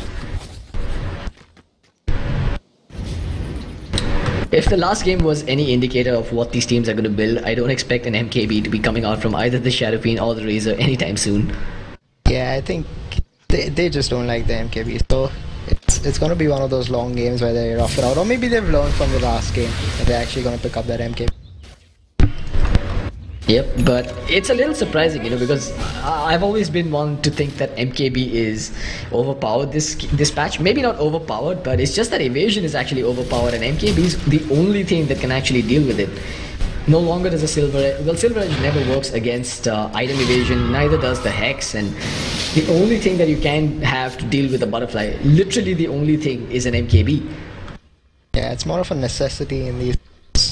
If the last game was any indicator of what these teams are going to build, I don't expect an MKB to be coming out from either the Shadow Fiend or the Razor anytime soon. Yeah, I think they just don't like the MKB, so it's going to be one of those long games where they rough it out, or maybe they've learned from the last game that they're actually going to pick up that MKB. Yep, but it's a little surprising, you know, because I've always been one to think that MKB is overpowered this patch. Maybe not overpowered, but it's just that evasion is actually overpowered, and MKB is the only thing that can actually deal with it. No longer does a Silver Edge, well, Silver Edge never works against item evasion, neither does the Hex, and the only thing that you can have to deal with a butterfly, literally the only thing, is an MKB. Yeah, it's more of a necessity in these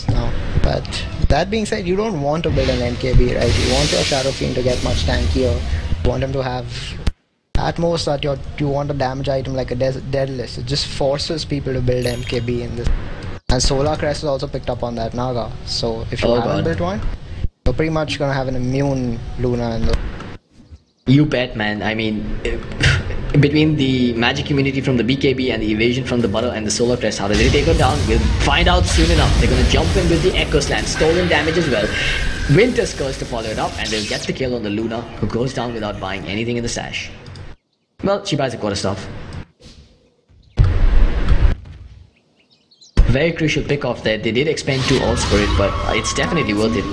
now, but that being said, you don't want to build an MKB, right? You want your Shadow Fiend to get much tankier. You want him to have, at most, that you want a damage item like a Deadlist. It just forces people to build MKB in this. And Solar Crest is also picked up on that Naga. So if you haven't built one, you're pretty much gonna have an immune Luna in the... You bet, man. I mean, between the magic immunity from the BKB and the evasion from the Butter and the Solar Crest, how do they take her down? We'll find out soon enough. They're going to jump in with the Echo Slam, stolen damage as well. Winter's Curse to follow it up, and they'll get the kill on the Luna, who goes down without buying anything in the stash. Well, she buys a quarterstaff. Very crucial pick off there. They did expend 2 ults for it, but it's definitely worth it.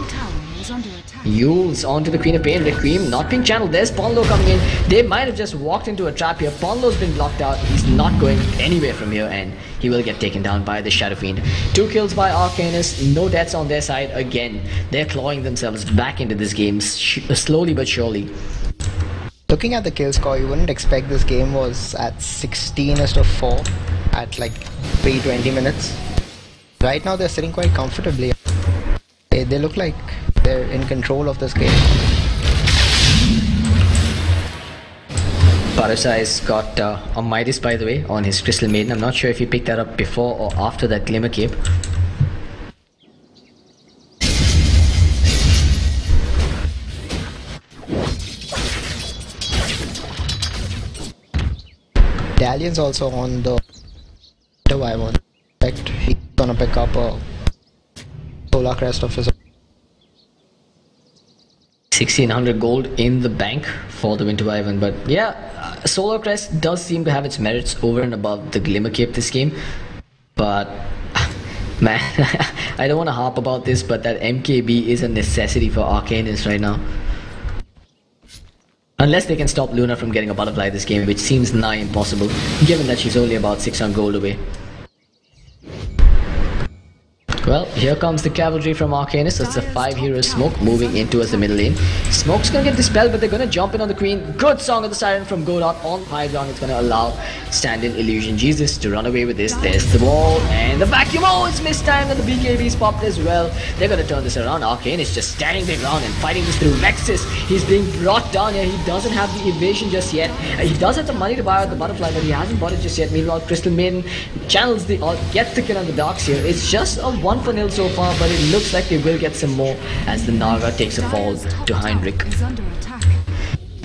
Yules onto the Queen of Pain, Requiem not being channeled. There's Ponlo coming in. They might have just walked into a trap here. Ponlo's been blocked out. He's not going anywhere from here, and he will get taken down by the Shadow Fiend. 2 kills by Arcanys, no deaths on their side again. They're clawing themselves back into this game slowly but surely. Looking at the kill score, you wouldn't expect this game was at 16-4 at like pre-20 minutes. Right now they're sitting quite comfortably. They look like they're in control of this game. Parasai's got a Midas, by the way, on his Crystal Maiden. I'm not sure if he picked that up before or after that Glimmer Cape. Dalian's also on the Wyvern. In fact, he's gonna pick up a Solar Crest of his own. 1600 gold in the bank for the Winter Wyvern, but yeah, Solar Crest does seem to have its merits over and above the Glimmer Cape this game. But man, I don't want to harp about this, but that MKB is a necessity for Arcanys right now. Unless they can stop Luna from getting a butterfly this game, which seems nigh impossible, given that she's only about 600 gold away. Well, here comes the cavalry from Arcanys. It's a 5-hero Smoke moving in towards the middle lane. Smoke's gonna get dispelled, but they're gonna jump in on the Queen. Good Song of the Siren from Godoge on high ground. It's gonna allow stand-in Illusion Jesus to run away with this. There's the wall and the vacuum. Oh, it's mistimed, and the BKB's popped as well. They're gonna turn this around. Arcanys just standing their ground and fighting this through. Vexus, he's being brought down here. He doesn't have the evasion just yet. He does have the money to buy out the butterfly, but he hasn't bought it just yet. Meanwhile, Crystal Maiden channels the ult, gets the kill on the Darks here. It's just a 1 1-for-0 so far, but it looks like they will get some more as the Naga takes a fall to Heinrich. Is under attack.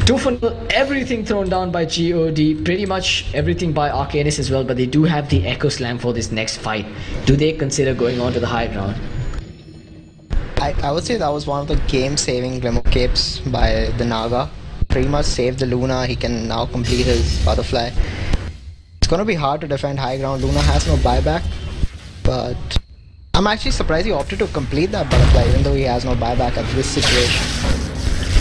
2-for-0, everything thrown down by GOD, pretty much everything by Arcanys as well, but they do have the Echo Slam for this next fight. Do they consider going on to the high ground? I would say that was one of the game-saving Glimmer Capes by the Naga. Pretty much saved the Luna. He can now complete his butterfly. It's gonna be hard to defend high ground. Luna has no buyback, but I'm actually surprised he opted to complete that butterfly even though he has no buyback at this situation.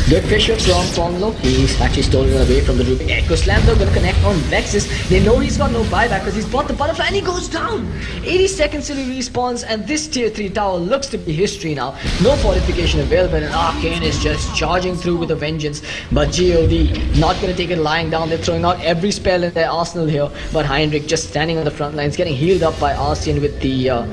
Good Fisher from Formlo. He's actually stolen away from the Ruby. Echo Slam though, gonna connect on Vexus. They know he's got no buyback because he's bought the butterfly and he goes down. 80 seconds till he respawns, and this tier 3 tower looks to be history now. No fortification available, and Arcane is just charging through with a vengeance. But GOD not gonna take it lying down. They're throwing out every spell in their arsenal here. But Heinrich just standing on the front lines, getting healed up by Arcian with the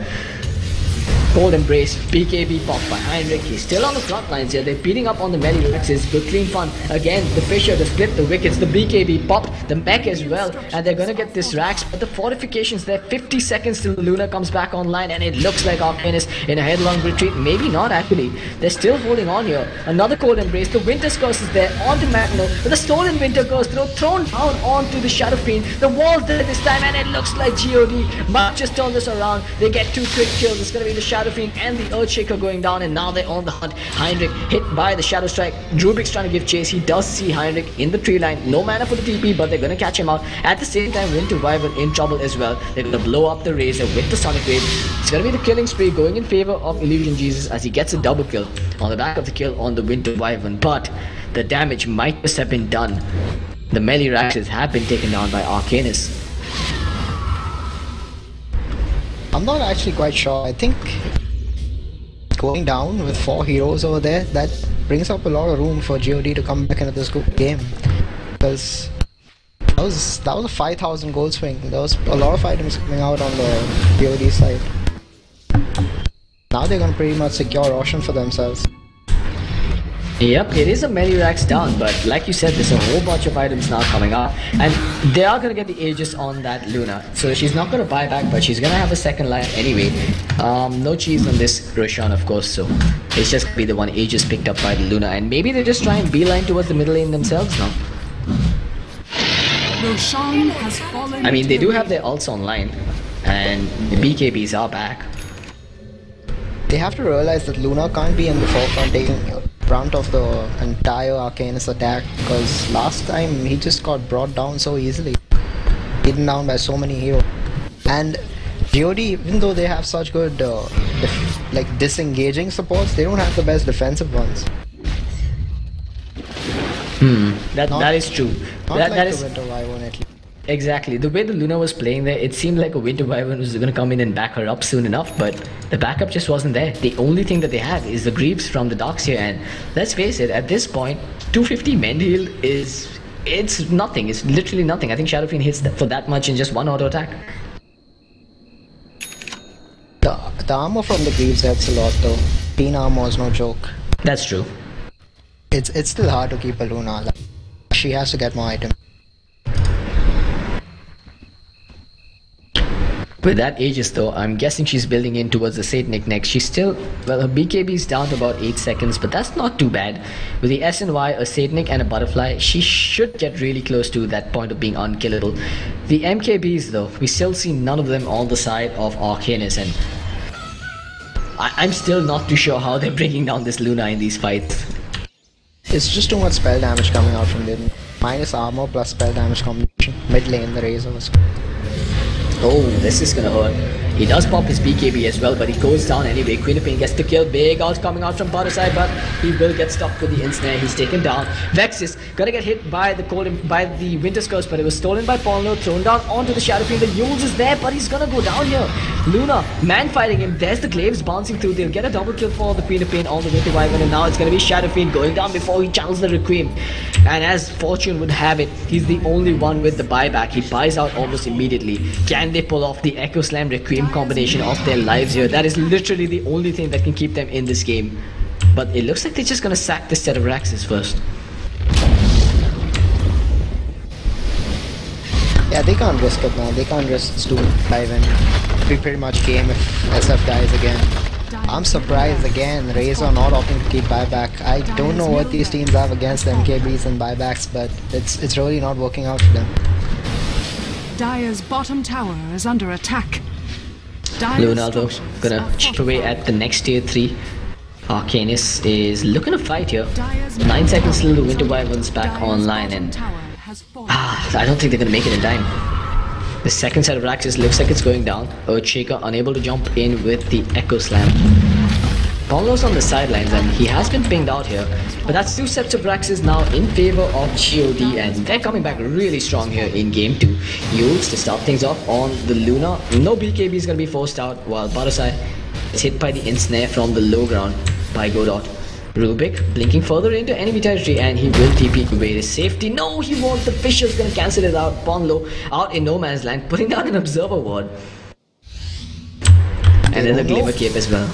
Cold Embrace. BKB pop by Heinrich. He's still on the front lines here. They're beating up on the melee Rexes. Good clean fun. Again, the Fisher to split the wickets. The BKB pop. The mech as well. And they're gonna get this Rax. But the fortifications there. 50 seconds till the Luna comes back online. And it looks like Arcanys in a headlong retreat. Maybe not actually. They're still holding on here. Another Cold Embrace. The Winter's Curse is there. Onto Magno. But the stolen Winter Curse thrown down onto the Shadow Fiend. The wall's there this time. And it looks like GOD might just turn this around. They get 2 quick kills. It's gonna be the Shadow Fiend and the Earthshaker going down, and now they're on the hunt. Heinrich hit by the Shadow Strike. Drubik's trying to give chase. He does see Heinrich in the tree line. No mana for the TP, but they're gonna catch him out. At the same time, Winter Wyvern in trouble as well. They're gonna blow up the Razor with the Sonic Wave. It's gonna be the killing spree going in favor of Illusion Jesus as he gets a double kill on the back of the kill on the Winter Wyvern. But the damage might just have been done. The melee Raxes have been taken down by Arcanys. I'm not actually quite sure. I think going down with 4 heroes over there, that brings up a lot of room for GOD to come back into this game, because that was a 5,000 gold swing. There was a lot of items coming out on the GOD side. Now they're gonna pretty much secure Roshan for themselves. Yep, it is a melee Rax down, but like you said, there's a whole bunch of items now coming out, and they are gonna get the Aegis on that Luna. So she's not gonna buy back, but she's gonna have a second life anyway. No cheese on this Roshan, of course, so it's just gonna be the one Aegis picked up by the Luna, and maybe they just try and beeline towards the middle lane themselves now. Roshan has fallen. I mean, they do have their ults online, and the BKBs are back. They have to realize that Luna can't be in the forefront taking front of the entire Arcanys attack, because last time he just got brought down so easily, beaten down by so many heroes. And GOD, even though they have such good disengaging supports, they don't have the best defensive ones. That is true. Not That like is the Winter Wyvern at least. exactly the way the Luna was playing there. It seemed like a Winter Wyvern was going to come in and back her up soon enough, but the backup just wasn't there. The only thing that they have is the Greaves from the Darkseer, and let's face it, at this point, 250 Mend Heal it's nothing. It's literally nothing. I think Shadow Fiend hits for that much in just one auto attack. The armor from the Greaves helps a lot though. Teen armor is no joke. That's true. It's still hard to keep a Luna alive. She has to get more items. With that Aegis though, I'm guessing she's building in towards the Satanic next. She's still, well, her BKB is down to about 8 seconds, but that's not too bad. With the SNY, a Satanic and a Butterfly, she should get really close to that point of being unkillable. The MKBs though, we still see none of them on the side of Arcanys, and I'm still not too sure how they're bringing down this Luna in these fights. It's just too much spell damage coming out from them. Minus armor plus spell damage combination. Mid lane, the Razor was... Oh, this is gonna hurt. He does pop his BKB as well, but he goes down anyway. Queen of Pain gets the kill. Big ult coming out from Potter side, but he will get stuck with the ensnare. He's taken down. Vexus gonna get hit by the Winter's Curse, but it was stolen by Polno, thrown down onto the Shadow Fiend. The Yules is there, but he's gonna go down here. Luna, man fighting him. There's the Glaives bouncing through. They'll get a double kill for the Queen of Pain on the Winter Wyvern, and now it's gonna be Shadow Fiend going down before he channels the Requiem. And as fortune would have it, he's the only one with the buyback. He buys out almost immediately. Can they pull off the Echo Slam Requiem combination of their lives here? That is literally the only thing that can keep them in this game. But it looks like they're just gonna sack this set of Raxes first. Yeah, they can't risk it now. They can't risk Stu 5 in. be pretty much game if SF dies again. I'm surprised again, Razor not opting to keep buyback. I don't know what these teams have against MKBs and buybacks, but it's really not working out for them. Dire's bottom tower is under attack. Leonardo gonna chip away at the next tier 3. Arcanys is looking to fight here. 9 seconds till the Winter Wyvern's back online, and I don't think they're gonna make it in time. The second set of Raxes looks like it's going down. Earthshaker unable to jump in with the Echo Slam. Paulo's on the sidelines and he has been pinged out here. But that's 2 sets of Raxes now in favor of GOD, and they're coming back really strong here in game 2. Yules to start things off on the Luna. No BKB is going to be forced out, while Barasai is hit by the Ensnare from the low ground by Godot. Rubik blinking further into enemy territory, and he will TP away his safety. No, he won't. The Fisher's gonna cancel it out. Ponlo out in no man's land, putting down an observer ward. And then the Glimmer Cape as well.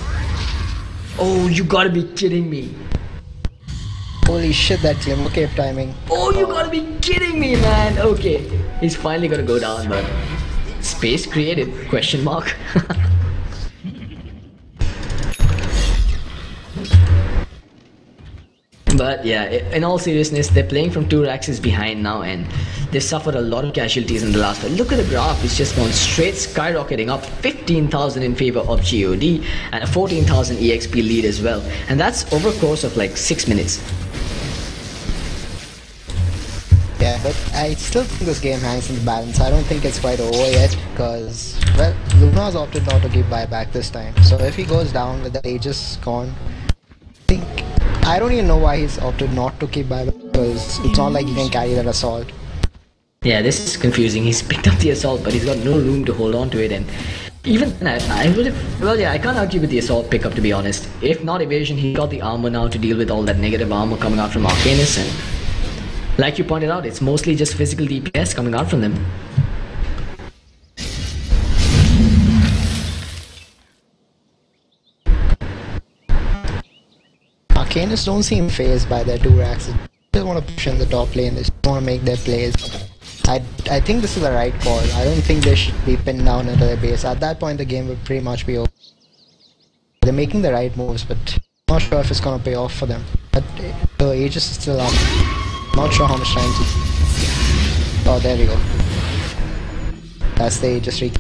Oh, you gotta be kidding me. Holy shit, that Glimmer Cape timing. Oh, you gotta be kidding me, man. Okay, he's finally gonna go down, but space created, question mark. But yeah, in all seriousness, they're playing from 2 Raxes behind now, and they've suffered a lot of casualties in the last fight. Look at the graph, it's just gone straight skyrocketing up. 15,000 in favor of GOD and a 14,000 EXP lead as well. And that's over a course of like 6 minutes. Yeah, but I still think this game hangs in the balance. I don't think it's quite over yet, because, well, Luna's opted not to give buyback this time. So if he goes down with the Aegis gone, I don't even know why he's opted not to keep buyback, because it's not like he can carry that assault. Yeah, this is confusing. He's picked up the assault, but he's got no room to hold on to it, and even I would have, well, yeah, I can't argue with the assault pickup, to be honest. If not evasion, he got the armor now to deal with all that negative armor coming out from Arcanys, and like you pointed out, it's mostly just physical DPS coming out from them. Arcanys don't seem phased by their 2 Raxes. They just want to push in the top lane, they just want to make their plays. I think this is the right call. I don't think they should be pinned down into their base. At that point the game would pretty much be over. They're making the right moves, but I'm not sure if it's gonna pay off for them. But the Aegis is still up. Not sure how much time to... Oh, there we go. That's the Aegis re...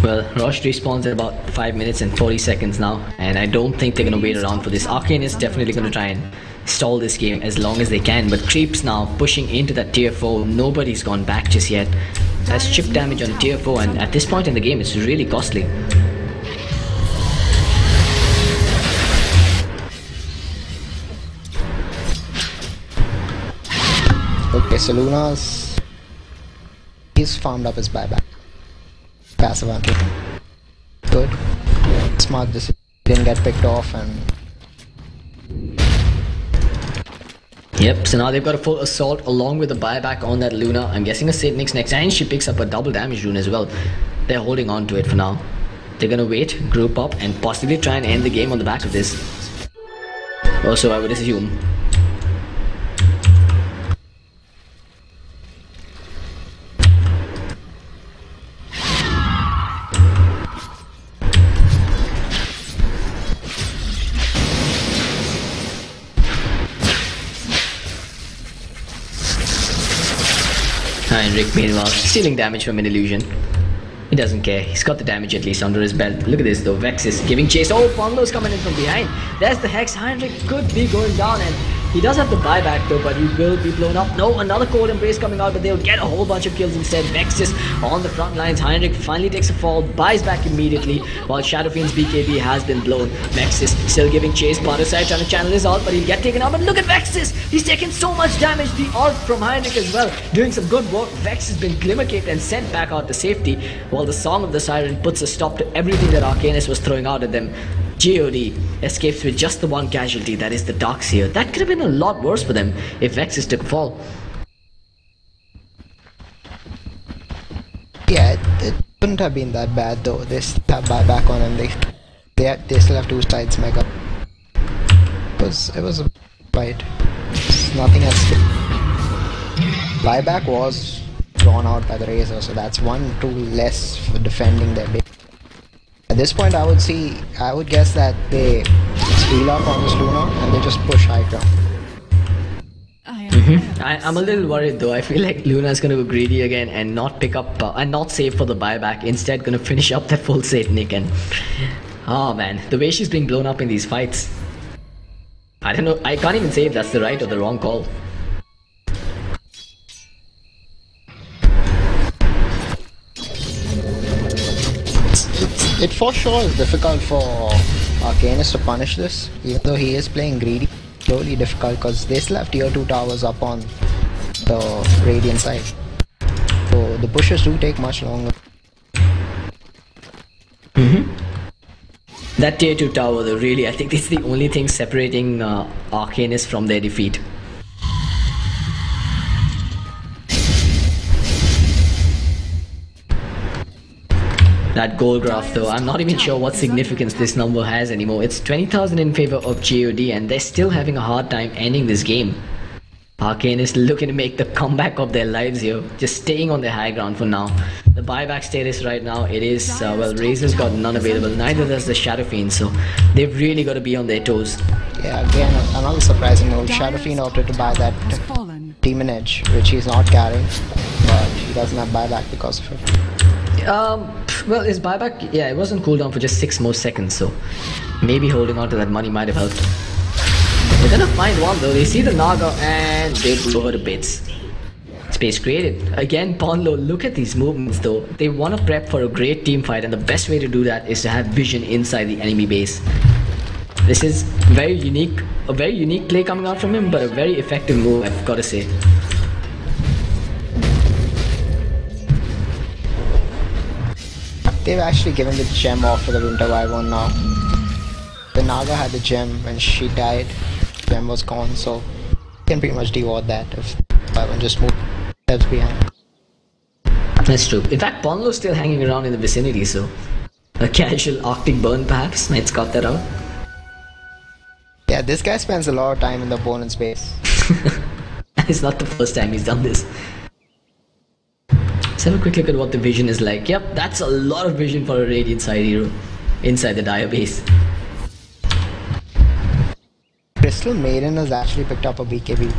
Well, Rosh respawns at about 5 minutes and 40 seconds now, and I don't think they're gonna wait around for this. Arcane is definitely gonna try and stall this game as long as they can, but Creep's now pushing into that tier 4. Nobody's gone back just yet. That's chip damage on tier 4, and at this point in the game it's really costly. Okay, so he's farmed up his buyback. Passive anti. Good. Smart decision. Didn't get picked off, and yep, so now they've got a full assault along with the buyback on that Luna. I'm guessing a Satanix next, and she picks up a double damage rune as well. They're holding on to it for now. They're gonna wait, group up, and possibly try and end the game on the back of this. Also, I would assume. Heinrich meanwhile stealing damage from an illusion. He doesn't care, he's got the damage at least under his belt. Look at this though, Vex is giving chase. Oh, Ponlo's coming in from behind. There's the Hex. Heinrich could be going down, and he does have the buyback though, but he will be blown up. No, another Cold Embrace coming out, but they'll get a whole bunch of kills instead. Vex is on the front lines. Heinrich finally takes a fall, buys back immediately, while Shadowfiend's BKB has been blown. Vex is still giving chase. Barasai trying to channel his ult, but he'll get taken out. But look at Vexis! He's taken so much damage. The ult from Heinrich as well, doing some good work. Vex has been glimmer caped and sent back out to safety, while the Song of the Siren puts a stop to everything that Arcanys was throwing out at them. GOD escapes with just the 1 casualty, that is the Darkseer. That could have been a lot worse for them if Vexis took a fall. Yeah, it couldn't have been that bad though. They still have buyback on, and they still have 2 sides mega. It was a fight. Nothing else. Buyback was drawn out by the Razor, so that's one tool less for defending their base. At this point, I would guess that they steal up on this Luna and they just push high ground. I'm a little worried though. I feel like Luna's gonna go greedy again and not pick up and not save for the buyback. Instead, gonna finish up that full set Nick. And oh man, the way she's being blown up in these fights, I don't know. I can't even say if that's the right or the wrong call. It for sure is difficult for Arcanys to punish this, even though he is playing greedy. Slowly difficult because they still have tier 2 towers up on the Radiant side. So the pushes do take much longer. That tier 2 tower though, really, I think this is the only thing separating Arcanys from their defeat. That goal graph though, I'm not even sure what significance this number has anymore. It's 20,000 in favor of JOD and they're still having a hard time ending this game. Arcanys looking to make the comeback of their lives here, just staying on their high ground for now. The buyback status right now, it is, well, Razor's got none available, neither does the Shadow Fiend, so they've really got to be on their toes. Yeah, again, another surprising note, Shadow Fiend opted to buy that Demon Edge, which he's not carrying, but he doesn't have buyback because of it. Well, his buyback, yeah, it wasn't cooldown for just 6 more seconds, so maybe holding on to that money might have helped. They're gonna find one though. They see the Naga and they blow her to bits. Space created. Again, Ponlo, look at these movements though. They want to prep for a great team fight, and the best way to do that is to have vision inside the enemy base. This is a very unique play coming out from him, but a very effective move, I've got to say. They've actually given the gem off for the Winter Wyvern now. The Naga had the gem when she died. The gem was gone, so you can pretty much de-ward that if Wyvern just moved steps behind. That's true. In fact, Ponlo's still hanging around in the vicinity, so a casual Arctic burn perhaps might scout that out. Yeah, this guy spends a lot of time in the opponent's base. It's not the first time he's done this. Let's have a quick look at what the vision is like. Yep, that's a lot of vision for a Radiant side hero inside the Dire base. Crystal Maiden has actually picked up a BKB.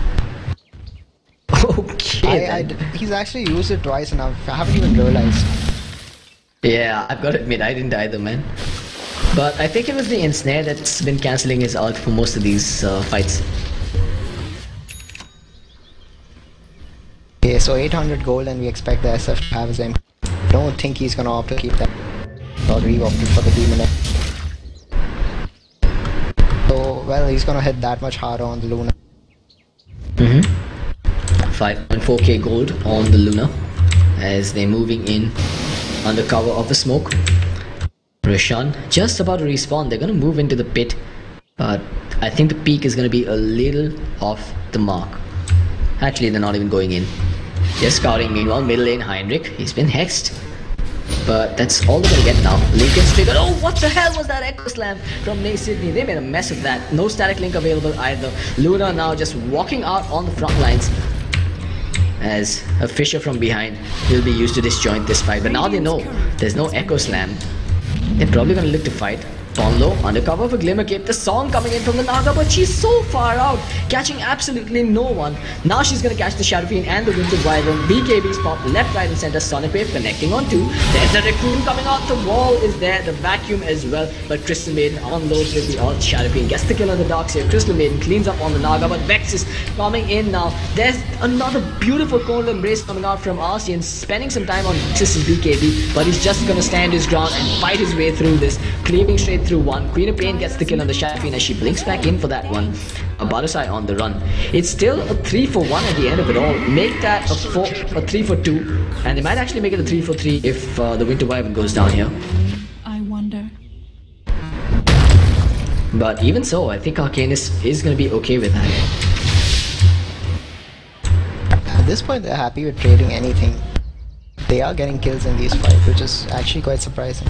Okay. He's actually used it twice and I haven't even realized. Yeah, I've got to admit, I didn't either, man. But I think it was the Ensnare that's been cancelling his ult for most of these fights. Okay, so 800 gold and we expect the SF to have his MP. I don't think he's gonna opt to keep that. Or re-opted for the Demon Edge. So, well, he's gonna hit that much harder on the Luna. 5.4k gold on the Luna as they're moving in under cover of the smoke. Roshan just about to respawn. They're gonna move into the pit, but I think the peak is gonna be a little off the mark. Actually, they're not even going in. Just scouting. Meanwhile, middle lane Heinrich, he's been hexed. But that's all they're gonna get now. Lincoln's triggered. Oh, what the hell was that Echo Slam from Nate Sydney? They made a mess of that. No static link available either. Luna now just walking out on the front lines as a Fisher from behind will be used to disjoint this fight. But now they know there's no Echo Slam. They're probably gonna look to fight. Ponlo, undercover of a Glimmer Cape, the song coming in from the Naga, but she's so far out, catching absolutely no one. Now she's gonna catch the Shadow Fiend and the Winter Wyvern. BKB's pop left, right and center, Sonic Wave connecting on two. There's the Raccoon coming out, the wall is there, the vacuum as well, but Crystal Maiden unloads with the ult. Shadow Fiend gets the kill on the dark side. Crystal Maiden cleans up on the Naga, but Vex is coming in now. There's another beautiful Cold Embrace coming out from Arcean, spending some time on X's BKB, but he's just gonna stand his ground and fight his way through this, cleaving straight through one. Queen of Pain gets the kill on the Shadow Fiend as she blinks back in for that one. A Badusai on the run. It's still a 3-for-1 at the end of it all. Make that a 3-for-2, and they might actually make it a 3-for-3 if the Winter Wyvern goes down here. I wonder. But even so, I think Arcanys is going to be okay with that. At this point, they're happy with trading anything. They are getting kills in these fights, which is actually quite surprising.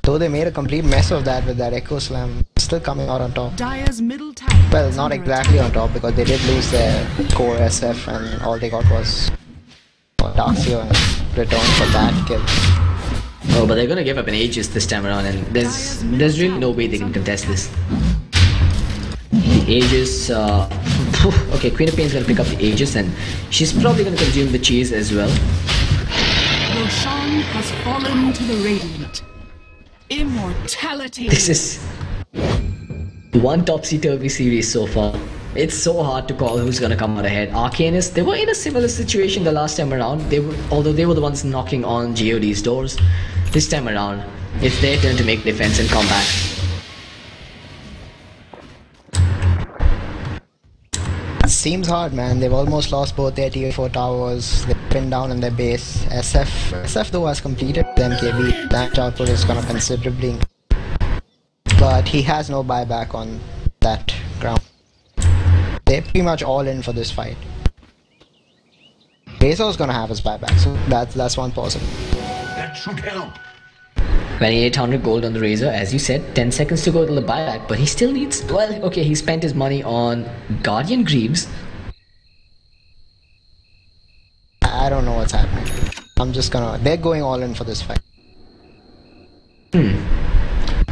Though they made a complete mess of that with that Echo Slam, still coming out on top. Dire's middle tower. Well, not exactly on top because they did lose their core SF and all they got was Darkseer and return for that kill. Oh, but they're gonna give up an Aegis this time around, and there's really no way they can contest this. The Aegis, okay, Queen of Pain's gonna pick up the Aegis, and she's probably gonna consume the cheese as well. Roshan has fallen to the Radiant. Immortality. This is one topsy-turvy series so far. It's so hard to call who's gonna come out ahead. Arcanys, they were in a similar situation the last time around. Although they were the ones knocking on GOD's doors. This time around, it's their turn to make defense and come back. Seems hard, man. They've almost lost both their tier 4 towers. They've pinned down in their base. SF though has completed the MKB. That output is gonna considerably increase. But he has no buyback on that ground. They're pretty much all in for this fight. Bezos gonna have his buyback, so that's one positive. That should help. 2800 gold on the Razor, as you said, 10 seconds to go to the buyback, but he still needs, well, okay, he spent his money on Guardian Greaves. I don't know what's happening. They're going all in for this fight.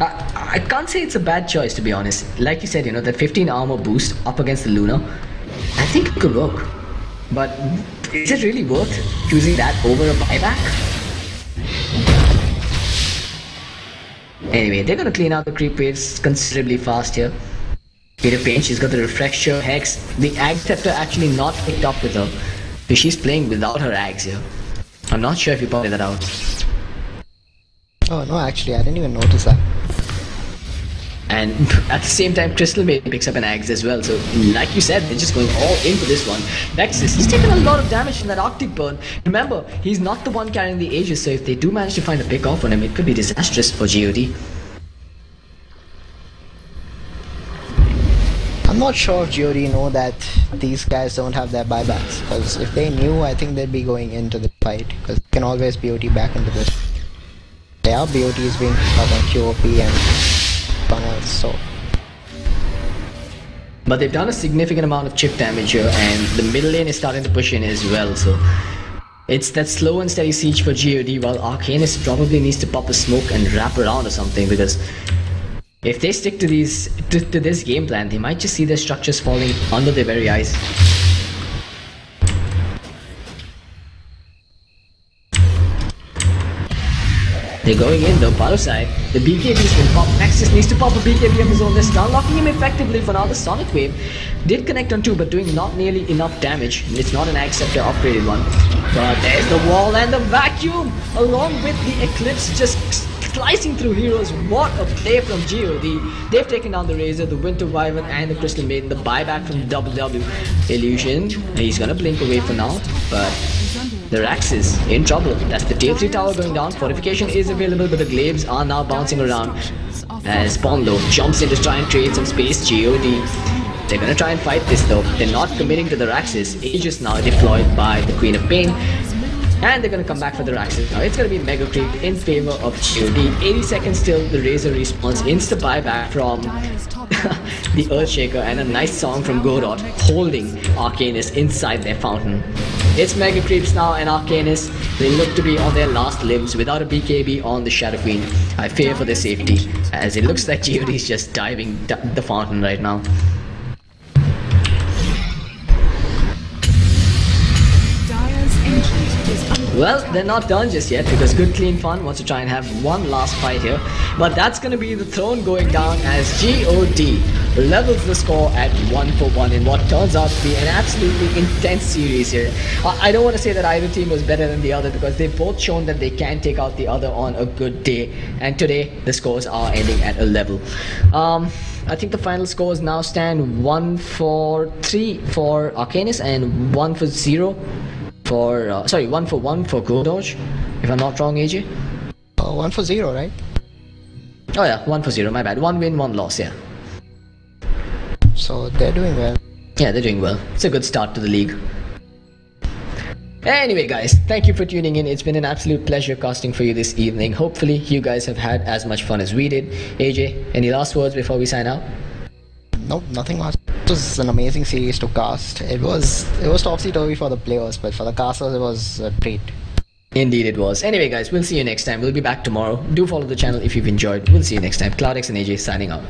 I can't say it's a bad choice, to be honest. Like you said, you know, that 15 armor boost up against the Luna, I think it could work. But is it really worth choosing that over a buyback? Anyway, they're gonna clean out the creep waves considerably fast here. Queen of Pain, she's got the Refresher, Hex. The Ag Scepter actually not picked up with her, so she's playing without her Ags here. I'm not sure if you pointed that out. Oh no, actually, I didn't even notice that. And at the same time, Crystal Maiden picks up an Axe as well. So, like you said, they're just going all in for this one. Nexus, he's taken a lot of damage from that Arctic Burn. Remember, he's not the one carrying the Aegis, so if they do manage to find a pick off on him, it could be disastrous for GOD. I'm not sure if GOD know that these guys don't have their buybacks, because if they knew, I think they'd be going into the fight, because they can always BOT back into this. Yeah, BOT is being stuck on QOP and funnels, so. But they've done a significant amount of chip damage here, and the middle lane is starting to push in as well, so it's that slow and steady siege for GOD, while Arcanys probably needs to pop a smoke and wrap around or something, because if they stick to this game plan, they might just see their structures falling under their very eyes. They're going in though, Palo side. The BKB's been popped. Nexus needs to pop a BKB of his own. They're stun locking him effectively for now. The Sonic Wave did connect on 2, but doing not nearly enough damage. It's not an Ag Scepter upgraded one. But there's the wall and the vacuum, along with the Eclipse just slicing through heroes. What a play from GOD. They've taken down the Razor, the Winter Wyvern, and the Crystal Maiden. The buyback from WW. Illusion, he's gonna blink away for now, but the Rax is in trouble. That's the tier 3 tower going down. Fortification is available, but the glaives are now bouncing around as Pondo jumps in to try and create some space. GOD, they're gonna try and fight this though. They're not committing to the Raxes. Aegis now deployed by the Queen of Pain, and they're gonna come back for the Raxes. Now it's gonna be Mega Creep in favor of GOD. 80 seconds till the Razor respawns. Insta buyback from the Earthshaker, and a nice song from Godoge holding Arcanys inside their fountain. It's Mega Creeps now, and Arcanys, they look to be on their last limbs without a BKB on the Shadow Queen. I fear for their safety, as it looks like GOD is just diving the fountain right now. Well, they're not done just yet, because Good Clean Fun wants to try and have one last fight here. But that's going to be the throne going down as GOD levels the score at 1-for-1 in what turns out to be an absolutely intense series here. I don't want to say that either team was better than the other, because they've both shown that they can take out the other on a good day. And today, the scores are ending at a level. I think the final scores now stand 1-for-3 for Arcanys and 1-for-0 for, sorry, 1-for-1 for Godoge, if I'm not wrong, AJ? 1-for-0, right? Oh yeah, 1-for-0, my bad. 1 win, 1 loss, yeah. So they're doing well. Yeah, they're doing well. It's a good start to the league. Anyway guys, thank you for tuning in. It's been an absolute pleasure casting for you this evening. Hopefully you guys have had as much fun as we did. AJ, any last words before we sign out? Nope, nothing much. was an amazing series to cast. It was topsy-turvy for the players, but for the casters it was a treat. Indeed it was. Anyway guys, we'll see you next time. We'll be back tomorrow. Do follow the channel if you've enjoyed. We'll see you next time. CloudX and AJ signing out.